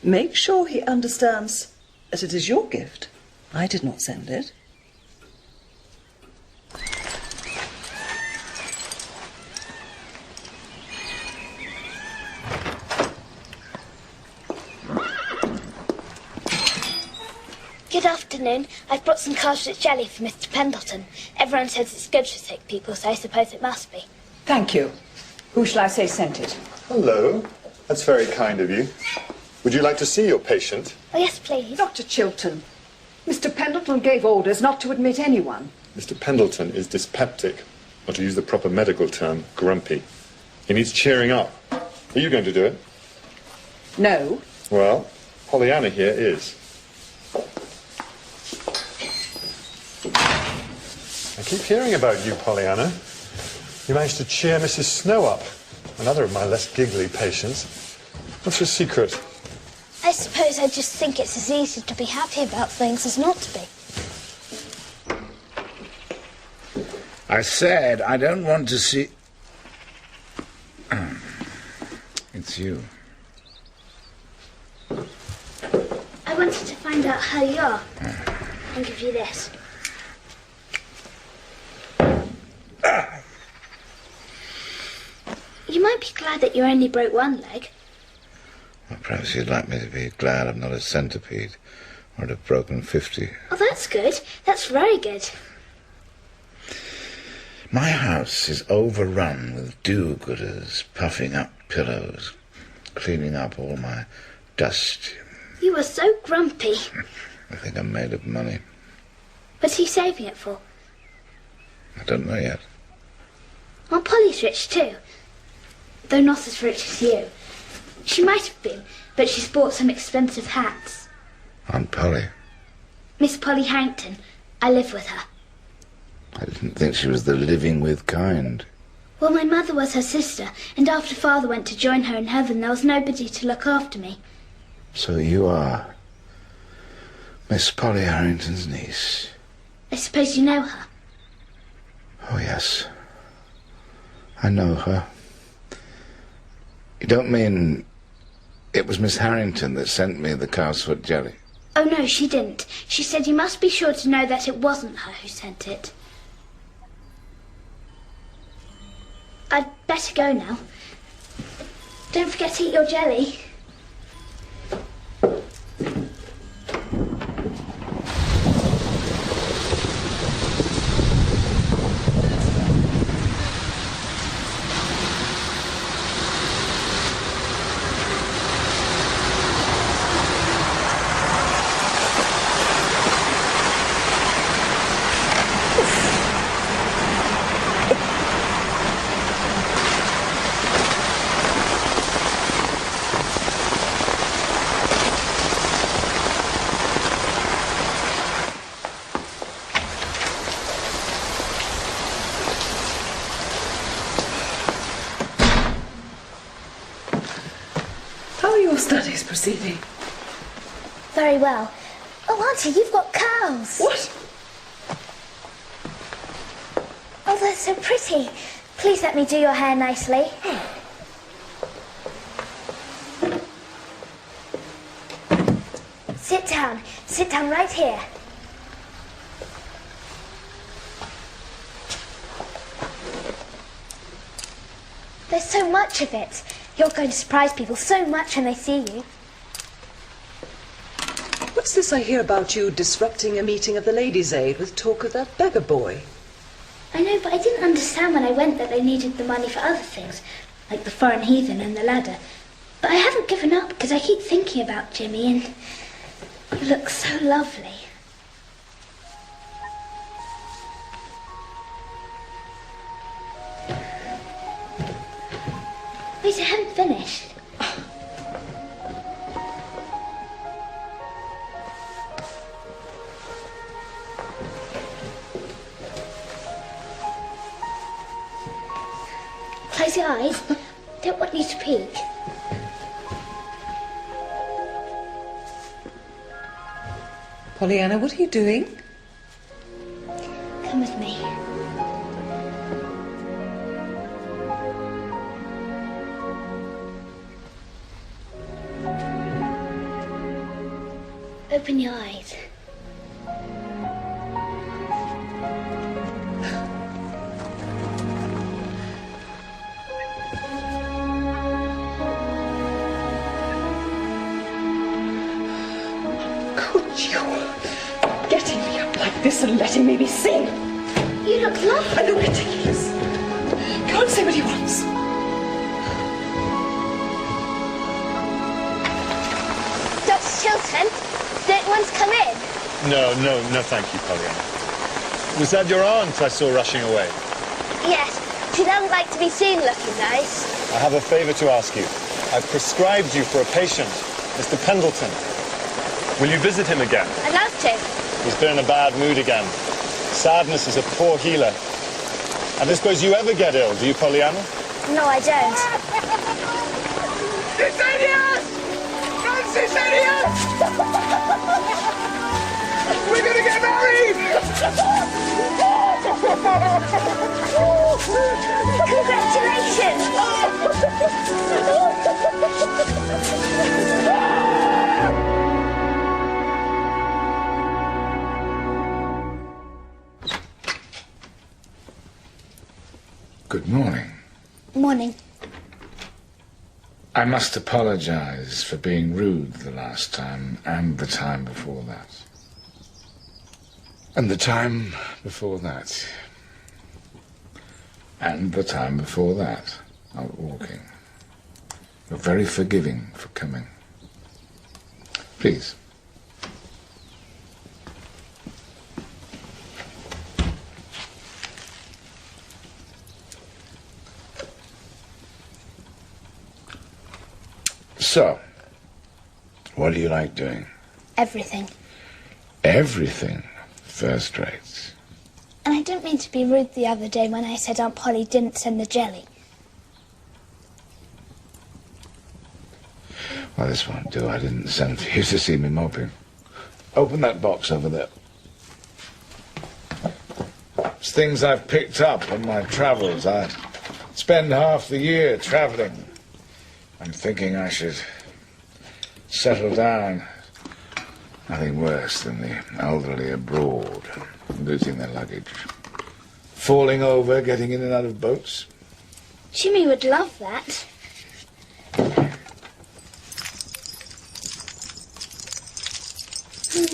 make sure he understands that it is your gift. I did not send it. Good afternoon. I've brought some Cartridge jelly for Mr. Pendleton. Everyone says it's good for sick people, so I suppose it must be. Thank you. Who shall I say sent it? Hello. That's very kind of you. Would you like to see your patient? Oh, yes, please. Dr. Chilton. Mr. Pendleton gave orders not to admit anyone. Mr. Pendleton is dyspeptic, or to use the proper medical term, grumpy. He needs cheering up. Are you going to do it? No. Well, Pollyanna here is. I keep hearing about you, Pollyanna. You managed to cheer Mrs. Snow up, another of my less giggly patients. What's your secret? I suppose I just think it's as easy to be happy about things as not to be. I said I don't want to see... It's you. I wanted to find out how you are. I'll give you this. You might be glad that you only broke one leg. Well, perhaps you'd like me to be glad I'm not a centipede, or I'd have broken 50. Oh, that's good. That's very good. My house is overrun with do-gooders, puffing up pillows, cleaning up all my dust. You are so grumpy. I think I'm made of money. What's he saving it for? I don't know yet. Aunt Polly's rich too, though not as rich as you. She might have been, but she's bought some expensive hats. Aunt Polly? Miss Polly Harrington. I live with her. I didn't think she was the living with kind. Well, my mother was her sister, and after Father went to join her in heaven, there was nobody to look after me. So you are Miss Polly Harrington's niece? I suppose you know her. Oh, yes. I know her. You don't mean it was Miss Harrington that sent me the cow's foot jelly? Oh, no, she didn't. She said you must be sure to know that it wasn't her who sent it. I'd better go now. Don't forget to eat your jelly. How are your studies proceeding? Very well. Oh, Auntie, you've got curls. What? Oh, they're so pretty. Please let me do your hair nicely. Sit down. Sit down right here. There's so much of it. You're going to surprise people so much when they see you. What's this I hear about you disrupting a meeting of the Ladies' Aid with talk of that beggar boy? I know, but I didn't understand when I went that they needed the money for other things, like the foreign heathen and the ladder. But I haven't given up because I keep thinking about Jimmy and he looks so lovely. Wait, I haven't finished. Close your eyes. Don't want you to peek. Pollyanna, what are you doing? Come with me. Open your eyes. Could you? Getting me up like this and letting me be seen. You look lovely. I look ridiculous. Go and say what he wants. Dr. Chilton, don't want to come in? No, thank you, Pollyanna. Was that your aunt I saw rushing away? Yes, she doesn't like to be seen looking nice. I have a favour to ask you. I've prescribed you for a patient, Mr. Pendleton. Will you visit him again? I'd love to. He's been in a bad mood again. Sadness is a poor healer. I don't suppose you ever get ill, do you, Pollyanna? No, I don't. It's idiot! Francis, idiot! We're gonna get married! Good morning. Morning. I must apologize for being rude the last time and the time before that. And the time before that. And the time before that, out walking. You're very forgiving for coming. Please. So, what do you like doing? Everything. Everything. First rate. And I didn't mean to be rude the other day when I said Aunt Polly didn't send the jelly. Well, this won't do. I didn't send for you to see me moping. Open that box over there. It's things I've picked up on my travels. I spend half the year traveling. I'm thinking I should settle down. Nothing worse than the elderly abroad, losing their luggage. Falling over, getting in and out of boats. Jimmy would love that.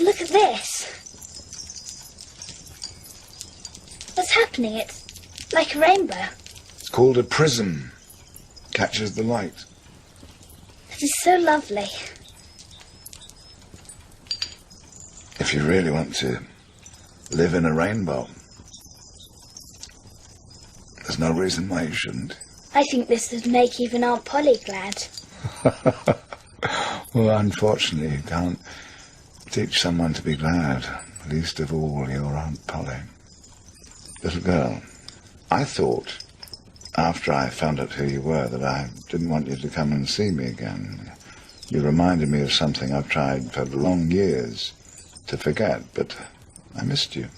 Look at this. What's happening? It's like a rainbow. It's called a prism. Catches the light. This is so lovely. If you really want to live in a rainbow, there's no reason why you shouldn't. I think this would make even Aunt Polly glad. Well, unfortunately, you can't teach someone to be glad, least of all your Aunt Polly. Little girl, I thought, after I found out who you were, that I didn't want you to come and see me again. You reminded me of something I've tried for long years to forget, but I missed you.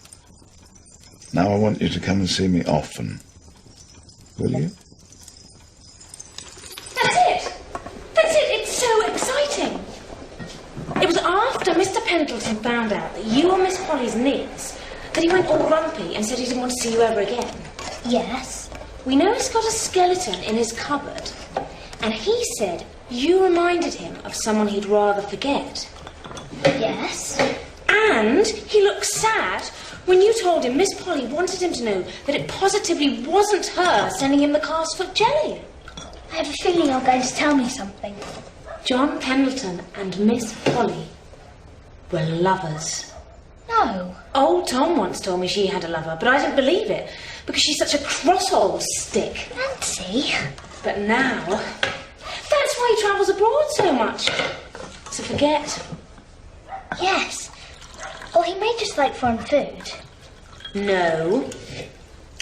Now I want you to come and see me often. Will you? That's it! That's it! It's so exciting! It was after Mr. Pendleton found out that you were Miss Polly's niece that he went all grumpy and said he didn't want to see you ever again. Yes. We know he's got a skeleton in his cupboard, and he said you reminded him of someone he'd rather forget. Yes. And he looked sad when you told him Miss Polly wanted him to know that it positively wasn't her sending him the calf's foot jelly. I have a feeling you're going to tell me something. John Pendleton and Miss Polly were lovers. No. Old Tom once told me she had a lover, but I didn't believe it, because she's such a cross old stick. Nancy. But now, that's why he travels abroad so much. To forget. Yes. Or he may just like foreign food. No.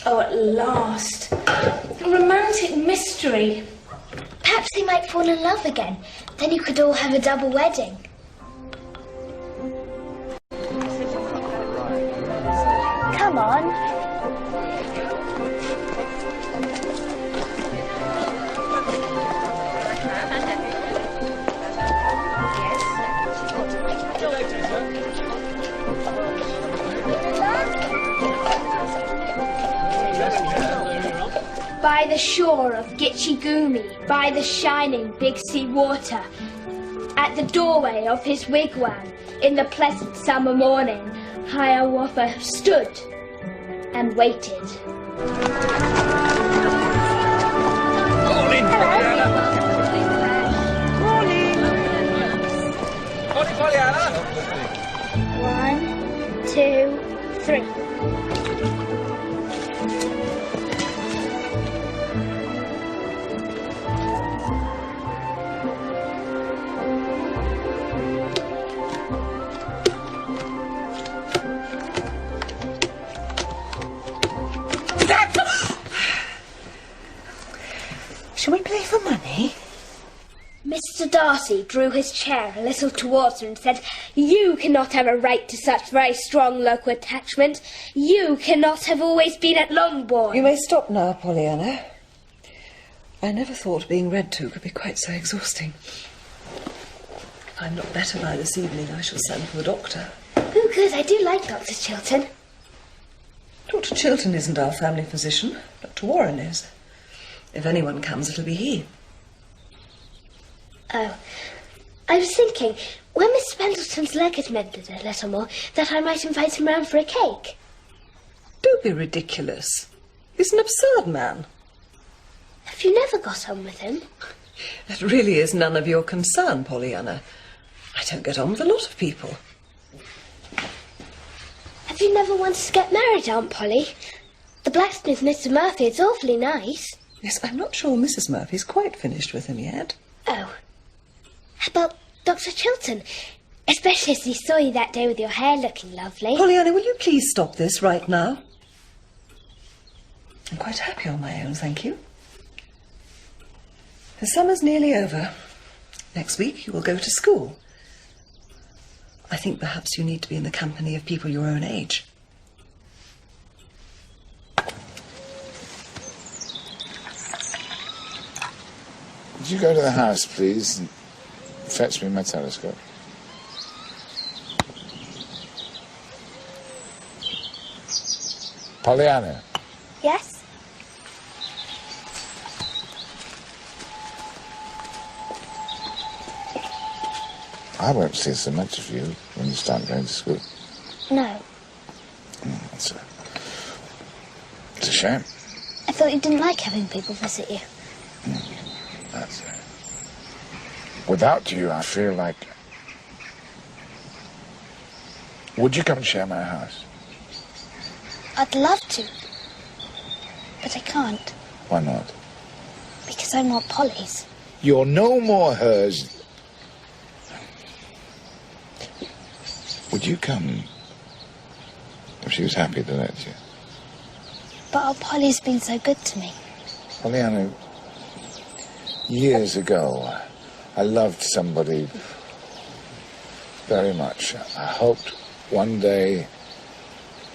Oh, at last. A romantic mystery. Perhaps they might fall in love again. Then you could all have a double wedding. Come on. By the shore of Gitchigumi, by the shining Big Sea water, at the doorway of his wigwam, in the pleasant summer morning, Hiawatha stood and waited. Morning, Pollyanna. Morning, Pollyanna. 1, 2, 3. Shall we play for money? Mr. Darcy drew his chair a little towards her and said, "You cannot have a right to such very strong local attachment. You cannot have always been at Longbourn." You may stop now, Pollyanna. I never thought being read to could be quite so exhausting. If I'm not better by this evening, I shall send for the doctor. Oh, good. I do like Dr. Chilton. Dr. Chilton isn't our family physician. Dr. Warren is. If anyone comes, it'll be he. Oh, I was thinking, when Mr. Pendleton's leg had mended a little more, that I might invite him round for a cake. Don't be ridiculous. He's an absurd man. Have you never got on with him? That really is none of your concern, Pollyanna. I don't get on with a lot of people. Have you never wanted to get married, Aunt Polly? The blacksmith, Mr. Murphy, is awfully nice. Yes, I'm not sure Mrs. Murphy's quite finished with him yet. Oh. How about Dr. Chilton? Especially as he saw you that day with your hair looking lovely. Pollyanna, will you please stop this right now? I'm quite happy on my own, thank you. The summer's nearly over. Next week you will go to school. I think perhaps you need to be in the company of people your own age. Would you go to the house, please, and fetch me my telescope? Pollyanna. Yes? I won't see so much of you when you start going to school. No. It's a shame. I thought you didn't like having people visit you. That's it. Without you, I feel like... Would you come and share my house? I'd love to. But I can't. Why not? Because I'm not Polly's. You're no more hers. Would you come if she was happy to let you? But Aunt Polly's been so good to me. Pollyanna, years ago, I loved somebody very much. I hoped one day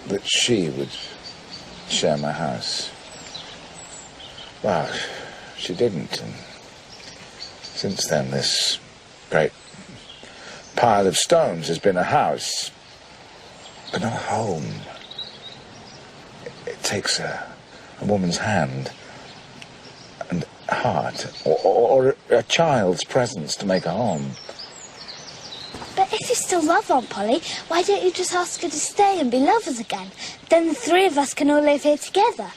that she would share my house. Well, she didn't, and since then this great pile of stones has been a house, but not a home. It takes a woman's hand and heart, or a child's presence to make a home. But if you still love Aunt Polly, why don't you just ask her to stay and be lovers again? Then the three of us can all live here together.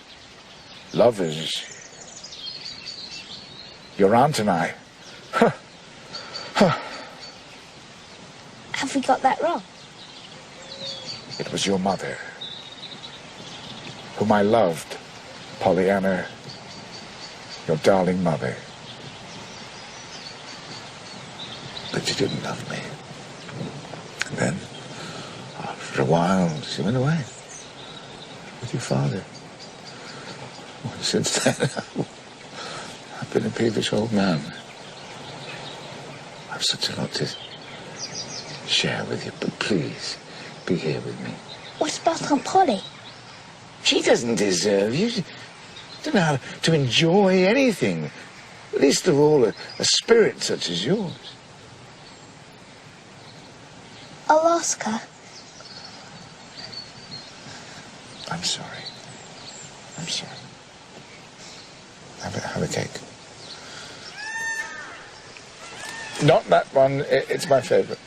Lovers? Your aunt and I? Huh. Huh. Have we got that wrong? It was your mother, whom I loved, Pollyanna, your darling mother. But she didn't love me. And then, after a while, she went away with your father. Well, since then, I've been a peevish old man. I've such a lot to share with you, but please, be here with me. What about Aunt Polly? She doesn't deserve you. She don't know how to enjoy anything. Least of all, a spirit such as yours. I'll ask her. I'm sorry. I'm sorry. Have a cake. Not that one. It's my favourite.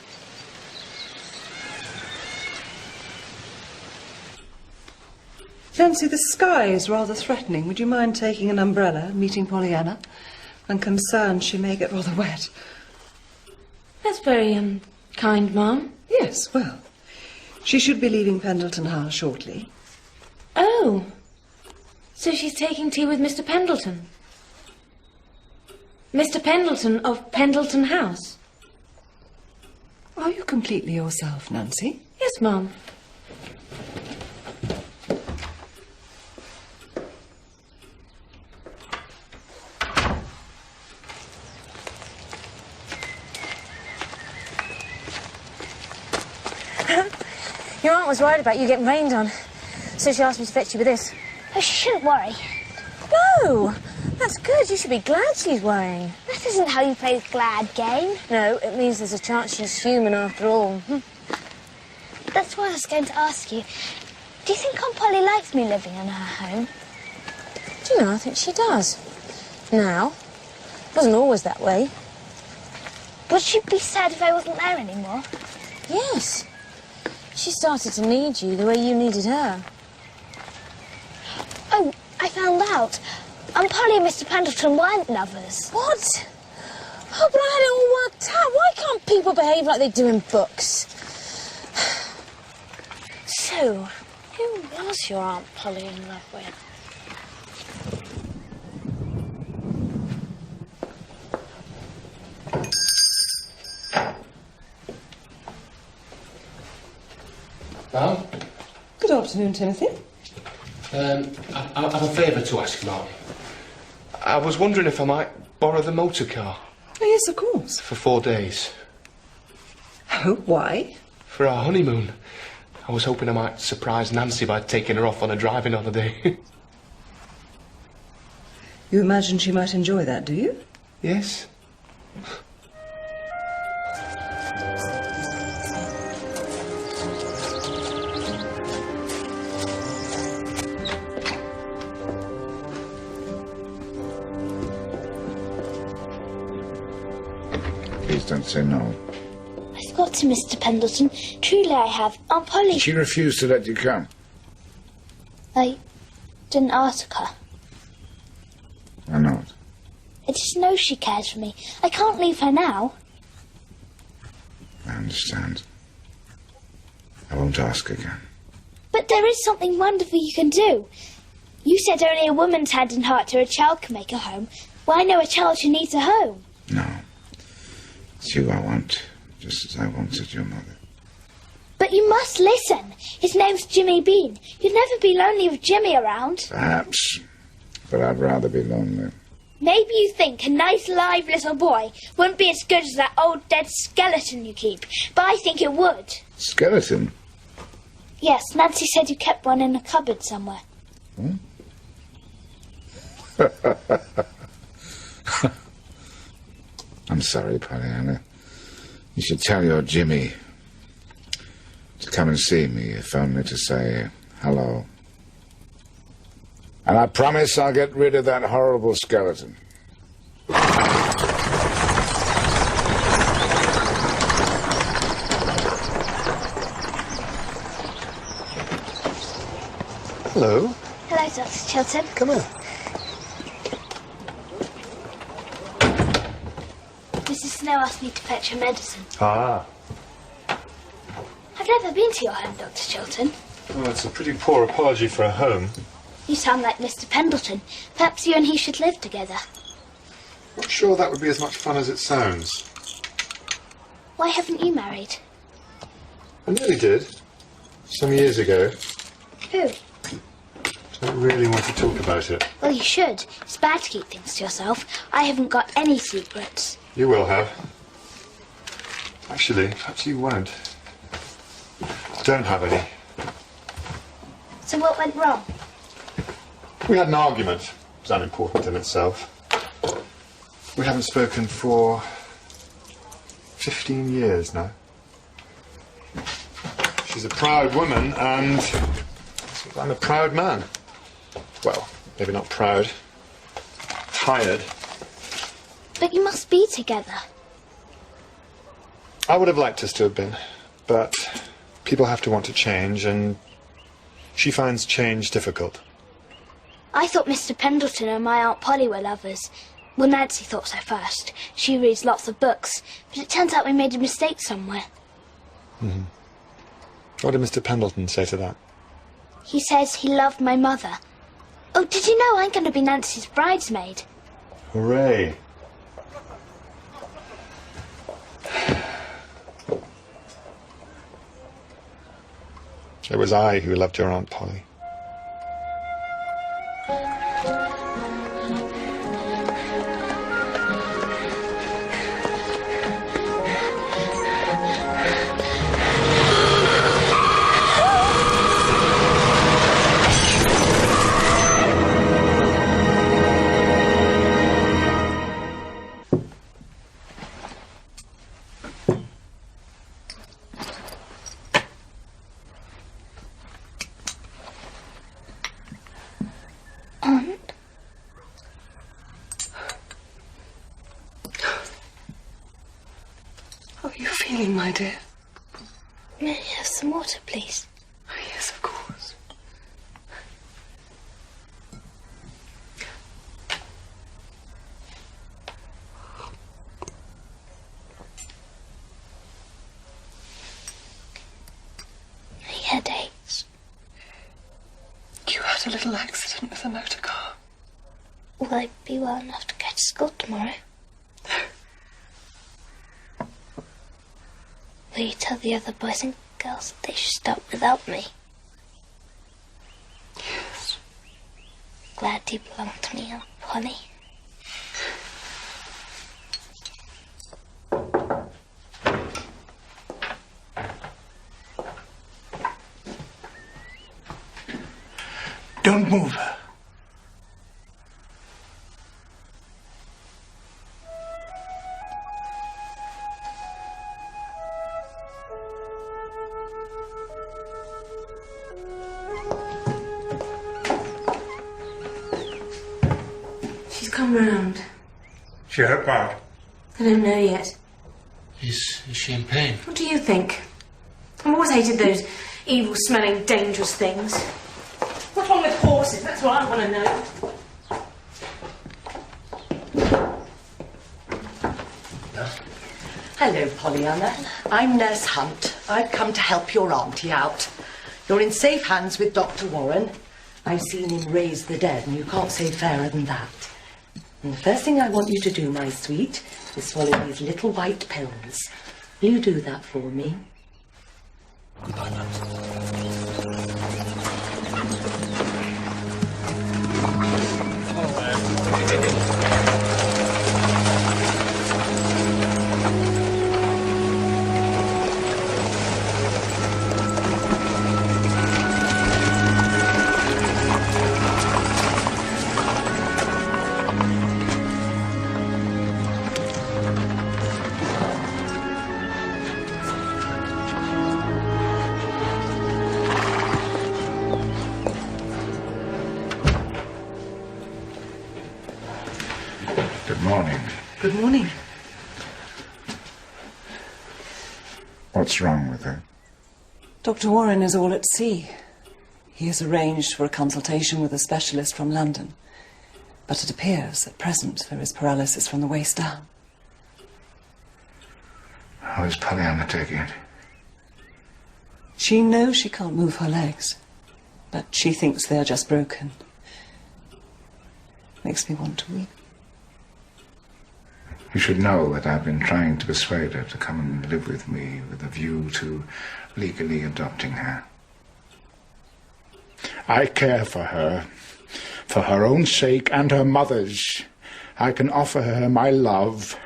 Nancy, the sky is rather threatening. Would you mind taking an umbrella, meeting Pollyanna? I'm concerned she may get rather wet. That's very, kind, Mum. Yes, well, she should be leaving Pendleton House shortly. Oh. So she's taking tea with Mr. Pendleton? Mr. Pendleton of Pendleton House? Are you completely yourself, Nancy? Yes, Mum. Your aunt was worried about you getting rained on, so she asked me to fetch you with this. Oh, she shouldn't worry. No! That's good. You should be glad she's worrying. That isn't how you play the glad game. No, it means there's a chance she's human after all. That's why I was going to ask you. Do you think Aunt Polly likes me living in her home? Do you know, I think she does. Now. It wasn't always that way. Would she be sad if I wasn't there anymore? Yes. She started to need you the way you needed her. Oh, I found out. Aunt Polly and Mr. Pendleton weren't lovers. What? Oh, but I had it all worked out. Why can't people behave like they do in books? So, who was your Aunt Polly in love with? Ma'am? Good afternoon, Timothy. I have a favour to ask, Ma'am. I was wondering if I might borrow the motor car. Oh, yes, of course. For 4 days. Oh, why? For our honeymoon. I was hoping I might surprise Nancy by taking her off on a driving holiday. You imagine she might enjoy that, do you? Yes. Please don't say no. I've got to, Mr. Pendleton. Truly I have. Aunt Polly... She refused to let you come. I didn't ask her. Why not? I just know she cares for me. I can't leave her now. I understand. I won't ask again. But there is something wonderful you can do. You said only a woman's hand and heart to a child can make a home. Well, I know a child who needs a home. No. It's you I want, just as I wanted your mother. But you must listen. His name's Jimmy Bean. You'd never be lonely with Jimmy around. Perhaps, but I'd rather be lonely. Maybe you think a nice, live little boy wouldn't be as good as that old dead skeleton you keep, but I think it would. Skeleton? Yes, Nancy said you kept one in a cupboard somewhere. Hmm? I'm sorry, Pollyanna. You should tell your Jimmy to come and see me, if only to say hello. And I promise I'll get rid of that horrible skeleton. Hello. Hello, Dr. Chilton. Come in. Mrs. Snow asked me to fetch her medicine. Ah. I've never been to your home, Dr. Chilton. Oh, it's a pretty poor apology for a home. You sound like Mr. Pendleton. Perhaps you and he should live together. Not sure that would be as much fun as it sounds. Why haven't you married? I nearly did. Some years ago. Who? Don't really want to talk about it. Well, you should. It's bad to keep things to yourself. I haven't got any secrets. You will have. Actually, perhaps you won't. Don't have any. So what went wrong? We had an argument. It was unimportant in itself. We haven't spoken for 15 years now. She's a proud woman, and I'm a proud man. Well, maybe not proud. Tired. But you must be together. I would have liked us to have been, but people have to want to change, and she finds change difficult. I thought Mr. Pendleton and my Aunt Polly were lovers. Well, Nancy thought so first. She reads lots of books, but it turns out we made a mistake somewhere. Mm-hmm. What did Mr. Pendleton say to that? He says he loved my mother. Oh, did you know I'm going to be Nancy's bridesmaid? Hooray. It was I who loved your Aunt Polly. How are you feeling, my dear? May I have some water, please? Oh, yes, of course. My head aches. You had a little accident with a motor car. Will I be well enough to go to school tomorrow? Will you tell the other boys and girls that they should stop without me? Yes. Glad you belong to me, Aunt Polly. Don't move her. She's come round. She hurt bad. I don't know yet. Is she in pain? What do you think? I've always hated those evil-smelling, dangerous things. What's wrong with horses? That's what I want to know. Hello, Pollyanna. I'm Nurse Hunt. I've come to help your auntie out. You're in safe hands with Dr. Warren. I've seen him raise the dead, and you can't say fairer than that. And the first thing I want you to do, my sweet, is swallow these little white pills. Will you do that for me? Goodbye, Matt. Good morning. Good morning. What's wrong with her? Dr. Warren is all at sea. He has arranged for a consultation with a specialist from London. But it appears, at present, there is paralysis from the waist down. How is Pollyanna taking it? She knows she can't move her legs, but she thinks they're just broken. Makes me want to weep. You should know that I've been trying to persuade her to come and live with me with a view to legally adopting her. I care for her own sake and her mother's. I can offer her my love.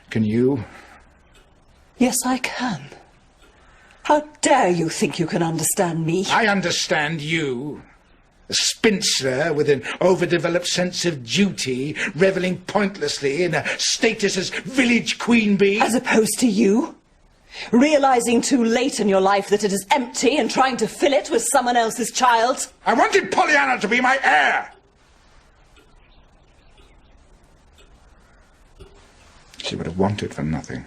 Can you? Yes, I can. How dare you think you can understand me? I understand you. A spinster with an overdeveloped sense of duty, revelling pointlessly in a status as village queen bee. As opposed to you? Realising too late in your life that it is empty and trying to fill it with someone else's child? I wanted Pollyanna to be my heir! She would have wanted for nothing.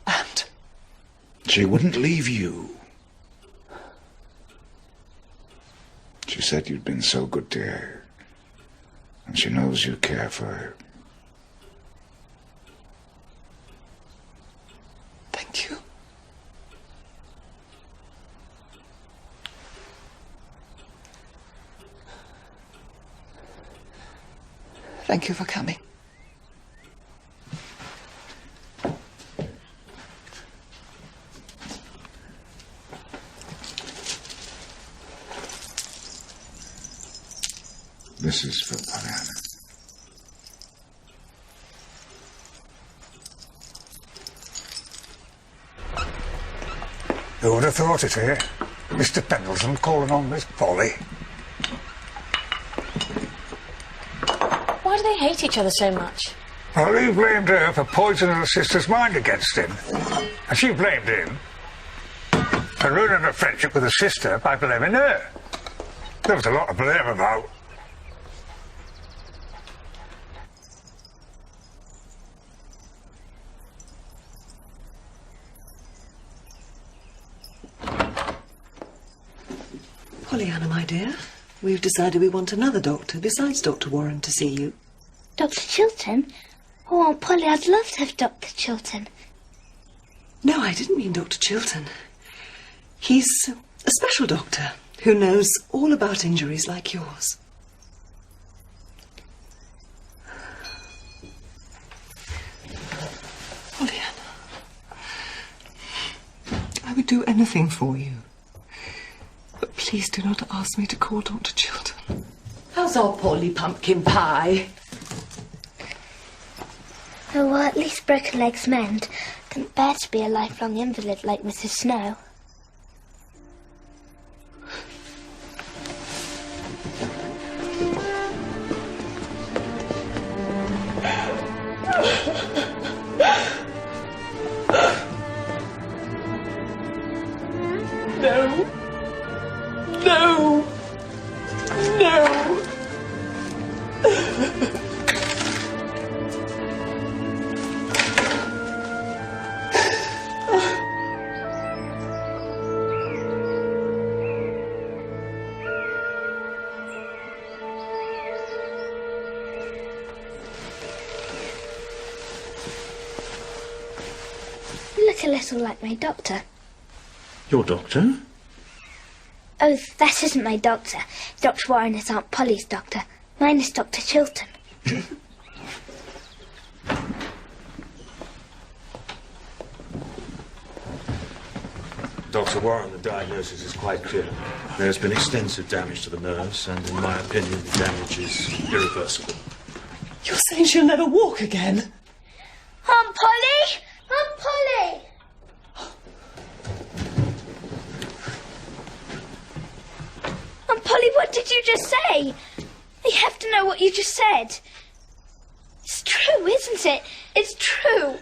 And? She wouldn't leave you. She said you'd been so good to her, and she knows you care for her. Thank you. Thank you for coming. This is for Pollyanna. Who would have thought it here? Mr. Pendleton calling on Miss Polly. Why do they hate each other so much? Well, he blamed her for poisoning her sister's mind against him. And she blamed him for ruining her friendship with her sister by blaming her. There was a lot to blame about. Pollyanna, my dear, we've decided we want another doctor besides Dr. Warren to see you. Dr. Chilton? Oh, Aunt Polly, I'd love to have Dr. Chilton. No, I didn't mean Dr. Chilton. He's a special doctor who knows all about injuries like yours. Pollyanna, I would do anything for you. But please do not ask me to call Dr. Chilton. How's our Polly pumpkin pie? Oh, well, at least broken legs mend. Couldn't bear to be a lifelong invalid like Mrs. Snow. No. No. No. You look a little like my doctor. Your doctor? Oh, that isn't my doctor. Dr. Warren is Aunt Polly's doctor. Mine is Dr. Chilton. Dr. Warren, the diagnosis is quite clear. There has been extensive damage to the nerves, and in my opinion, the damage is irreversible. You're saying she'll never walk again? Aunt Polly! Aunt Polly! Aunt Polly, what did you just say? I have to know what you just said. It's true, isn't it? It's true.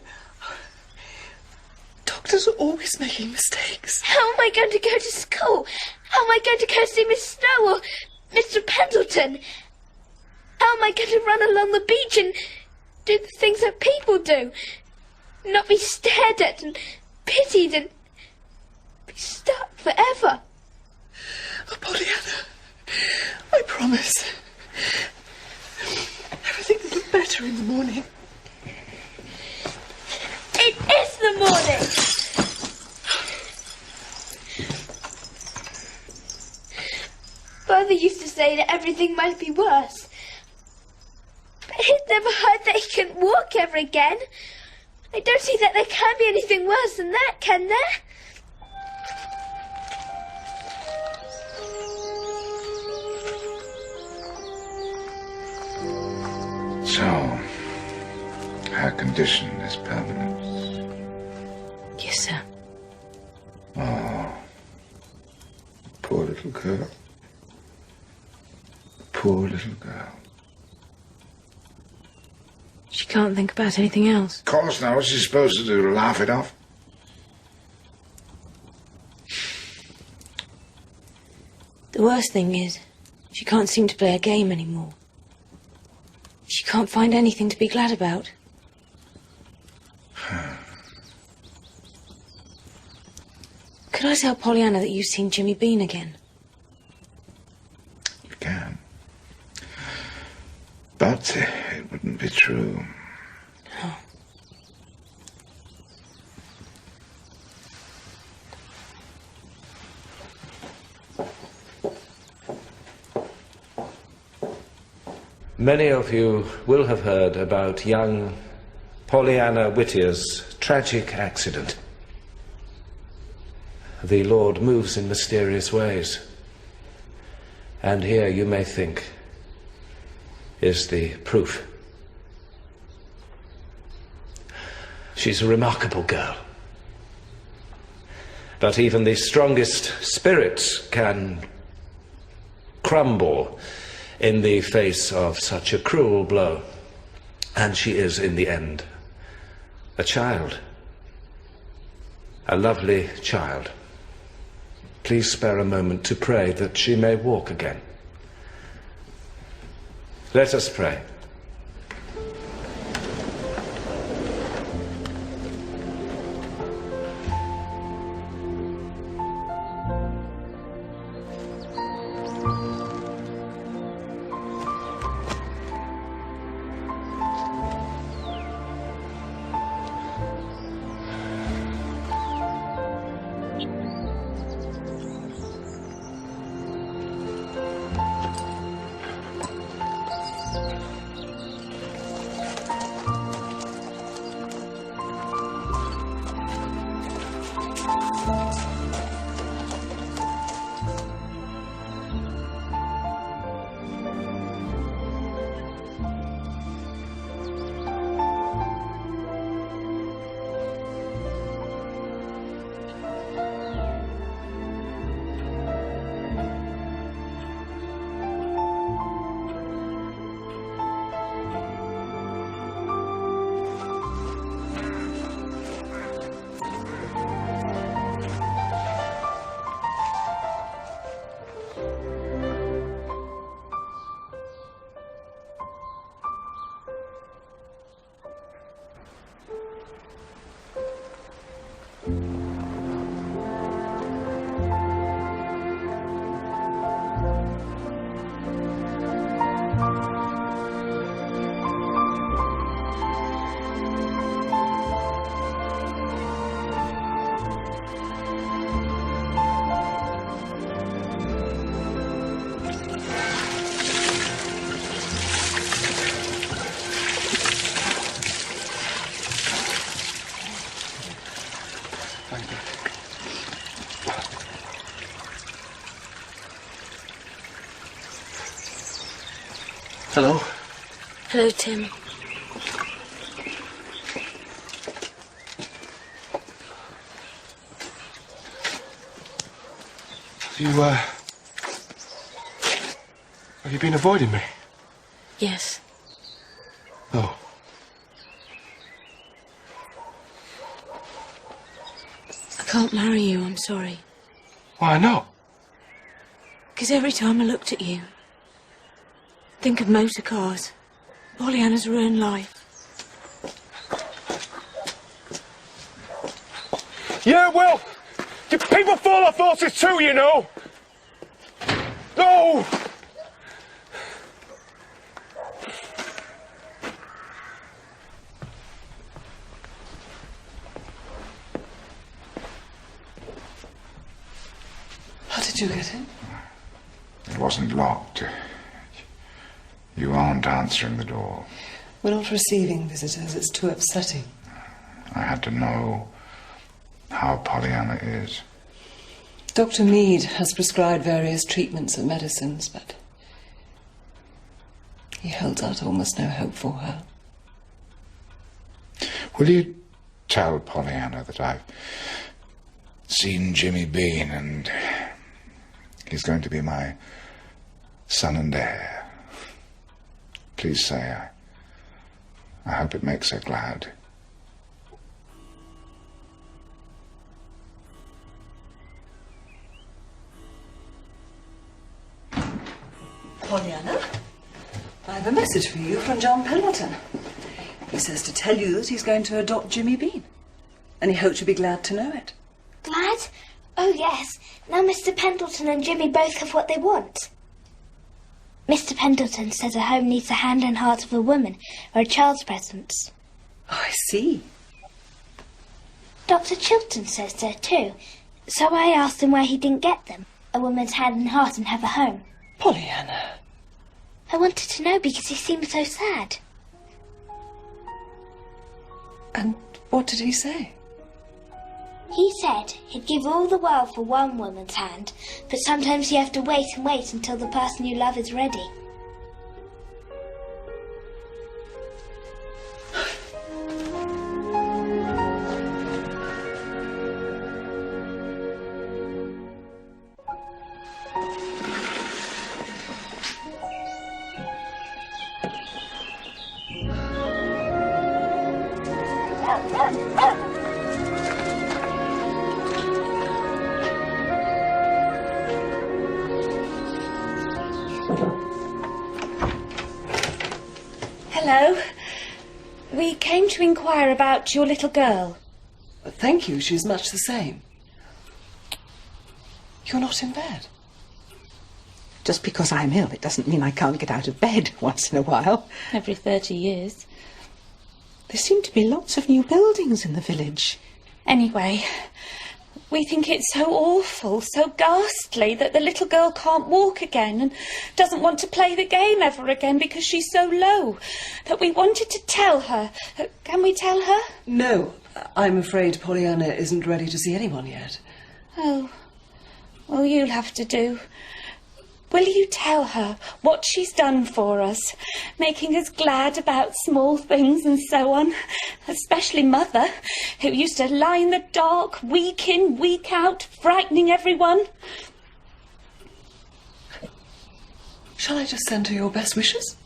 Doctors are always making mistakes. How am I going to go to school? How am I going to go see Miss Snow or Mr. Pendleton? How am I going to run along the beach and do the things that people do? Not be stared at and pitied and be stuck forever. Oh, Pollyanna, I promise. Everything will look better in the morning. It is the morning! Father used to say that everything might be worse. But he'd never heard that he couldn't walk ever again. I don't see that there can be anything worse than that, can there? So, her condition is permanent. girl. Poor little girl. She can't think about anything else. Of course, now, what's she supposed to do? Laugh it off? The worst thing is, she can't seem to play a game anymore. She can't find anything to be glad about. Could I tell Pollyanna that you've seen Jimmy Bean again? You can. But it wouldn't be true. Oh. Many of you will have heard about young Pollyanna Whittier's tragic accident. The Lord moves in mysterious ways. And here, you may think, is the proof. She's a remarkable girl. But even the strongest spirits can crumble in the face of such a cruel blow. And she is, in the end, a child. A lovely child. Please spare a moment to pray that she may walk again. Let us pray. Hello? Hello, Tim. Have you been avoiding me? Yes. Oh. I can't marry you, I'm sorry. Why not? Because every time I looked at you, think of motor cars, Pollyanna's ruined life. Yeah, well, people fall off horses too, you know. No! How did you get in? It wasn't locked. You aren't answering the door. We're not receiving visitors. It's too upsetting. I had to know how Pollyanna is. Dr. Mead has prescribed various treatments and medicines, but he holds out almost no hope for her. Will you tell Pollyanna that I've seen Jimmy Bean and He's going to be my son and heir. Please say, I hope it makes her glad. Pollyanna, I have a message for you from John Pendleton. He says to tell you that he's going to adopt Jimmy Bean, and he hopes you'll be glad to know it. Glad? Oh, yes. Now Mr. Pendleton and Jimmy both have what they want. Mr. Pendleton says a home needs the hand and heart of a woman, or a child's presence. Oh, I see. Dr. Chilton says so too. So I asked him where he didn't get them. A woman's hand and heart and have a home. Pollyanna. I wanted to know because he seemed so sad. And what did he say? He said he'd give all the world for one woman's hand, but sometimes you have to wait and wait until the person you love is ready. Hello. We came to inquire about your little girl. Thank you, she's much the same. You're not in bed. Just because I'm ill, it doesn't mean I can't get out of bed once in a while. Every 30 years. There seem to be lots of new buildings in the village. Anyway, we think it's so awful, so ghastly that the little girl can't walk again and doesn't want to play the game ever again because she's so low, that we wanted to tell her. Can we tell her? No, I'm afraid Pollyanna isn't ready to see anyone yet. Oh, well, you'll have to do. Will you tell her what she's done for us, making us glad about small things and so on, especially Mother, who used to lie in the dark week in, week out, frightening everyone? Shall I just send her your best wishes?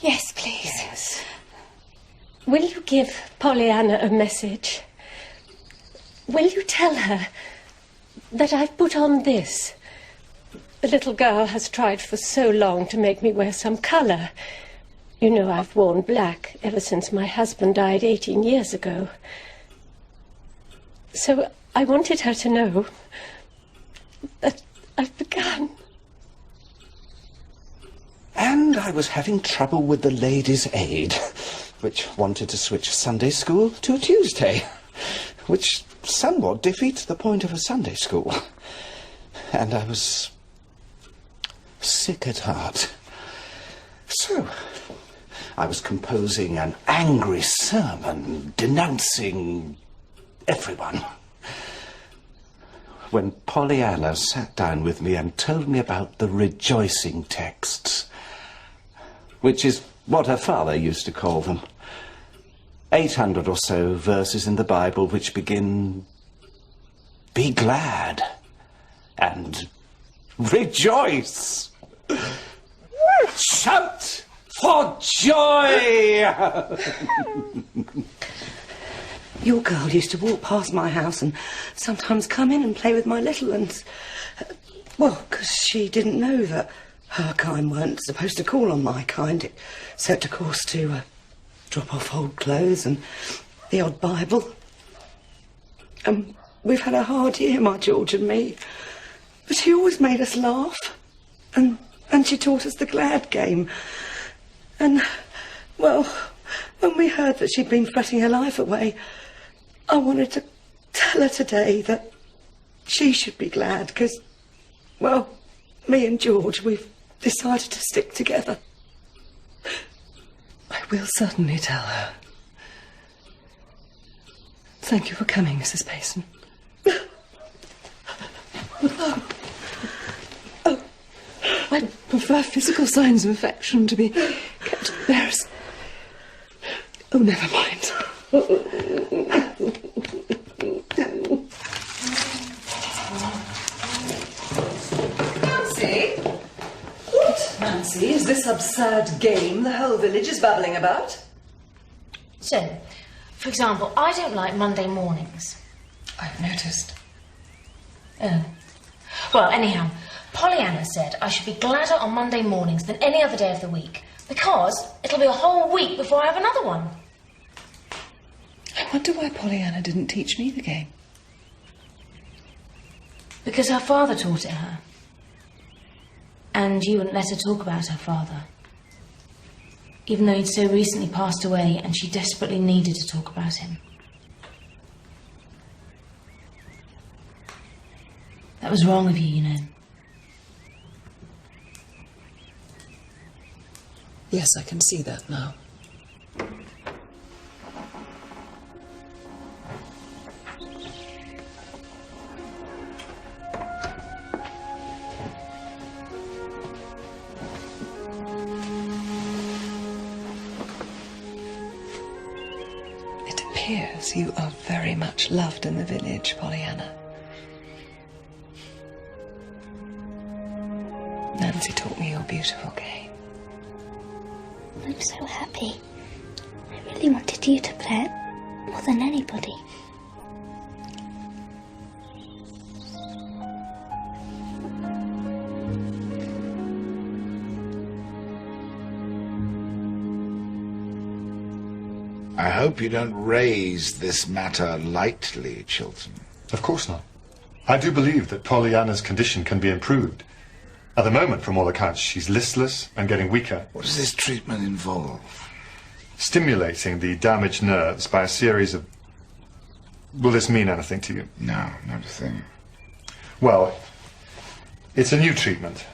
Yes, please. Yes. Will you give Pollyanna a message? Will you tell her that I've put on this? The little girl has tried for so long to make me wear some colour. You know, I've worn black ever since my husband died 18 years ago. So I wanted her to know that I've begun. And I was having trouble with the Ladies' Aid, which wanted to switch Sunday school to a Tuesday, which somewhat defeats the point of a Sunday school. And I was sick at heart. So, I was composing an angry sermon denouncing everyone, when Pollyanna sat down with me and told me about the rejoicing texts, which is what her father used to call them. 800 or so verses in the Bible which begin, "Be glad," and "Rejoice." Shout for joy! Your girl used to walk past my house and sometimes come in and play with my little ones. Well, because she didn't know that her kind weren't supposed to call on my kind, except, of course, to drop off old clothes and the odd Bible. We've had a hard year, my George and me, but she always made us laugh. And she taught us the glad game. And, well, when we heard that she'd been fretting her life away, I wanted to tell her today that she should be glad, because, well, me and George, we've decided to stick together. I will certainly tell her. Thank you for coming, Mrs. Payson. I prefer physical signs of affection to be kept embarrassed. Oh, never mind. Nancy, is this absurd game the whole village is babbling about? So, for example, I don't like Monday mornings. I've noticed. Oh. Well, anyhow, Pollyanna said I should be gladder on Monday mornings than any other day of the week, because it'll be a whole week before I have another one. I wonder why Pollyanna didn't teach me the game. Because her father taught it her. And you wouldn't let her talk about her father. Even though he'd so recently passed away and she desperately needed to talk about him. That was wrong of you, you know. Yes, I can see that now. It appears you are very much loved in the village, Pollyanna. Nancy taught me your beautiful game. I'm so happy. I really wanted you to play it more than anybody. I hope you don't raise this matter lightly, Chilton. Of course not. I do believe that Pollyanna's condition can be improved. At the moment, from all accounts, she's listless and getting weaker. What does this treatment involve? Stimulating the damaged nerves by a series of... Will this mean anything to you? No, not a thing. Well, it's a new treatment,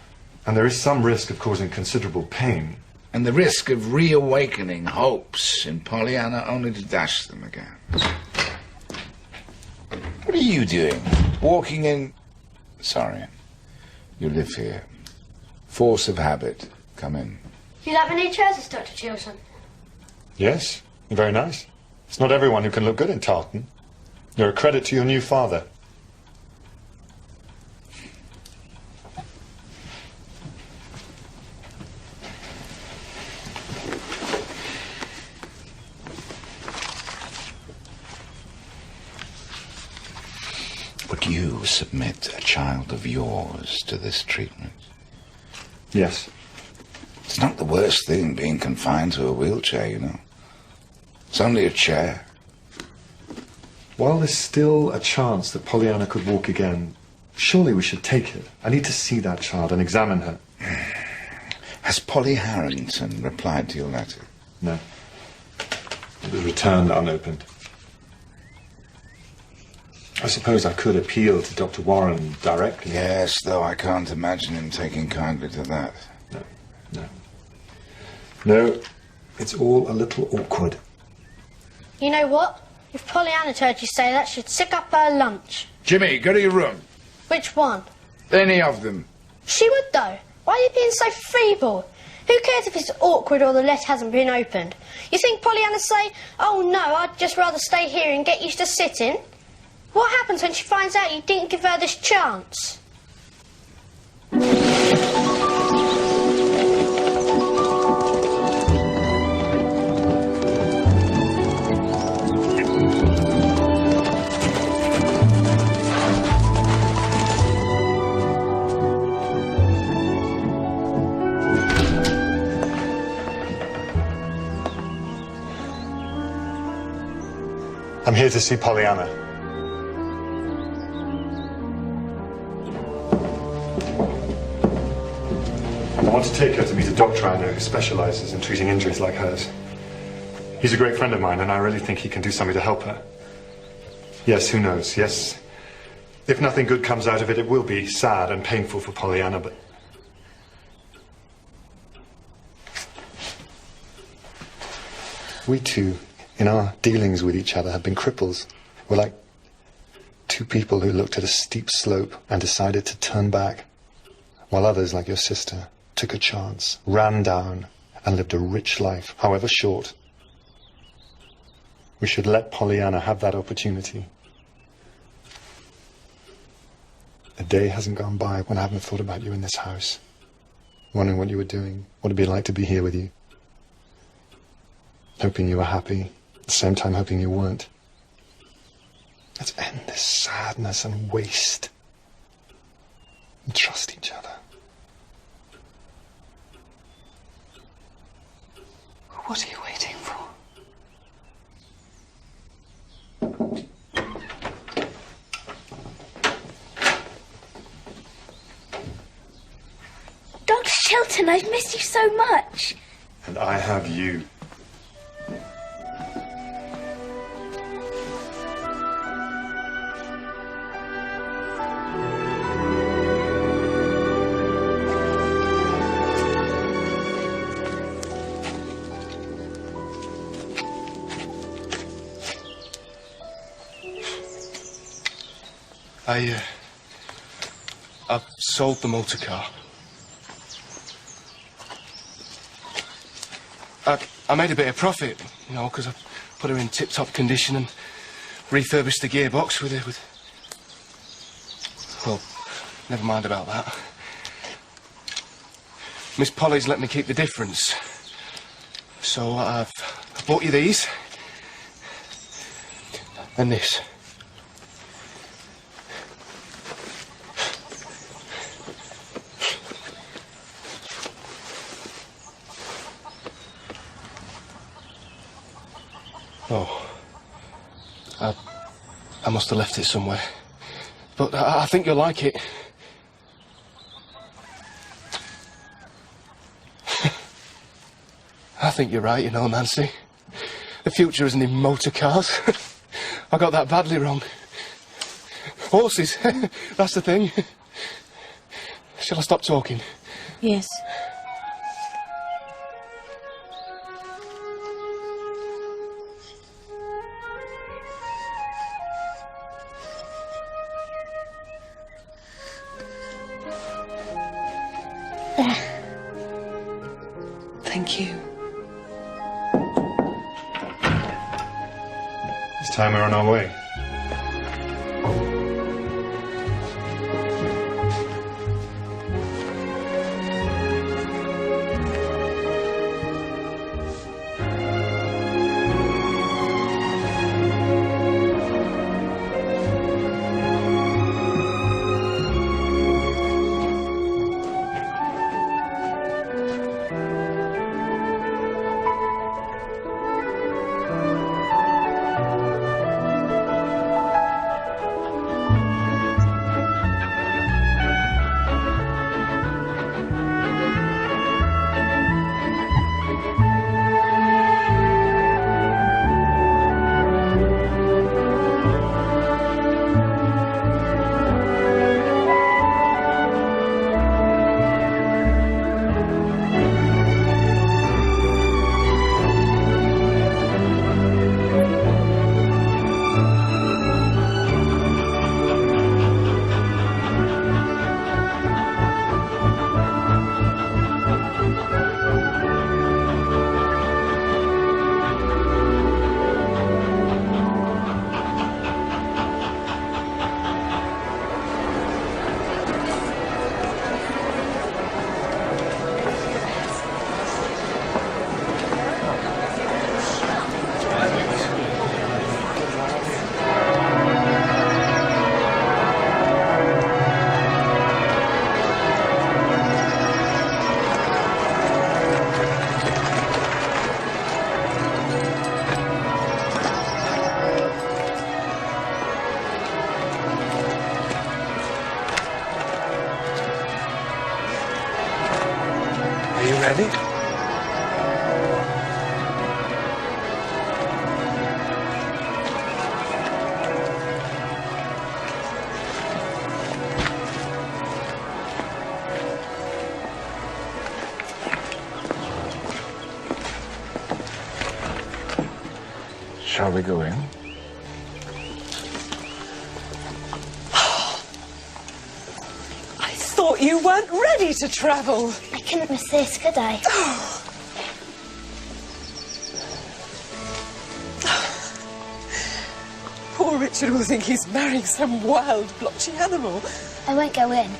and there is some risk of causing considerable pain. And the risk of reawakening hopes in Pollyanna only to dash them again. What are you doing? Walking in... Sorry. You live here. Force of habit. Come in. You have any trousers, Dr. Chilton? Yes, very nice. It's not everyone who can look good in tartan. You're a credit to your new father. Would you submit a child of yours to this treatment? Yes. It's not the worst thing being confined to a wheelchair, you know. It's only a chair. While there's still a chance that Pollyanna could walk again, surely we should take it. I need to see that child and examine her. Has Polly Harrington replied to your letter? No. It was returned unopened. I suppose I could appeal to Dr. Warren directly. Yes, though I can't imagine him taking kindly to that. No, it's all a little awkward. You know what? If Pollyanna heard you say that, she'd sick up her lunch. Jimmy, go to your room. Which one? Any of them. She would, though. Why are you being so feeble? Who cares if it's awkward or the letter hasn't been opened? You think Pollyanna say, oh no, I'd just rather stay here and get used to sitting? What happens when she finds out you didn't give her this chance? I'm here to see Pollyanna. I want to take her to meet a doctor I know who specializes in treating injuries like hers. He's a great friend of mine, and I really think he can do something to help her. Yes, who knows? Yes, if nothing good comes out of it, it will be sad and painful for Pollyanna, but... We two, in our dealings with each other, have been cripples. We're like two people who looked at a steep slope and decided to turn back, while others, like your sister, took a chance, ran down, and lived a rich life, however short. We should let Pollyanna have that opportunity. A day hasn't gone by when I haven't thought about you in this house. wondering what you were doing, what it'd be like to be here with you. Hoping you were happy, at the same time hoping you weren't. Let's end this sadness and waste. And trust each other. What are you waiting for? Dr. Chilton, I've missed you so much. And I have you. I've sold the motor car. I made a bit of profit, you know, because I put her in tip-top condition and refurbished the gearbox with it. Well, never mind about that. Miss Polly's let me keep the difference. So I've bought you these. And this. Oh. I must have left it somewhere. But I think you'll like it. I think you're right, you know, Nancy. The future isn't in motor cars. I got that badly wrong. Horses, that's the thing. Shall I stop talking? Yes. Thank you. It's time we're on our way. Are you ready? Shall we go in? I thought you weren't ready to travel. I couldn't resist, could I? Poor Richard will think he's marrying some wild, blotchy animal. I won't go in.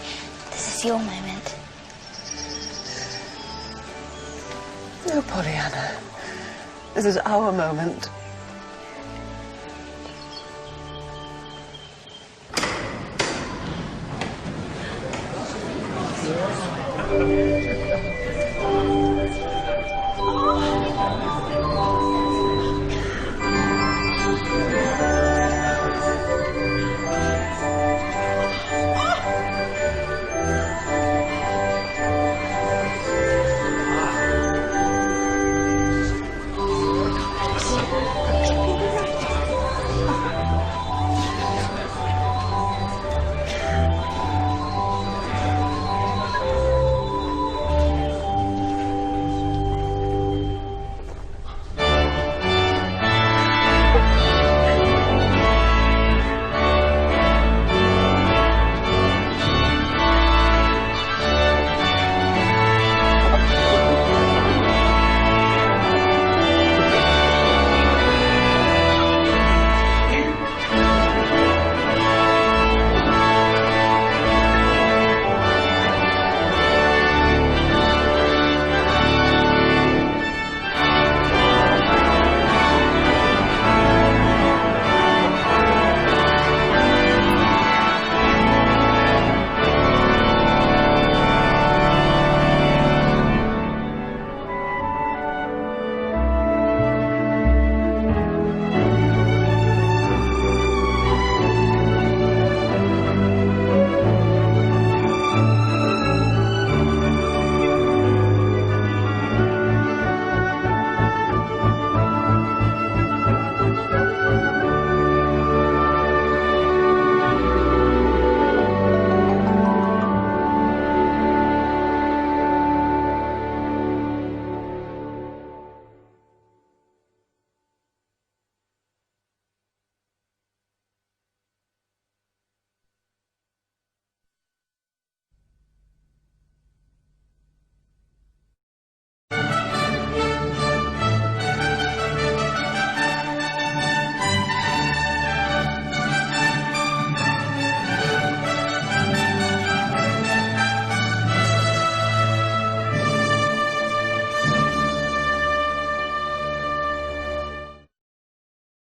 This is your moment. No, Pollyanna. This is our moment. Thank you.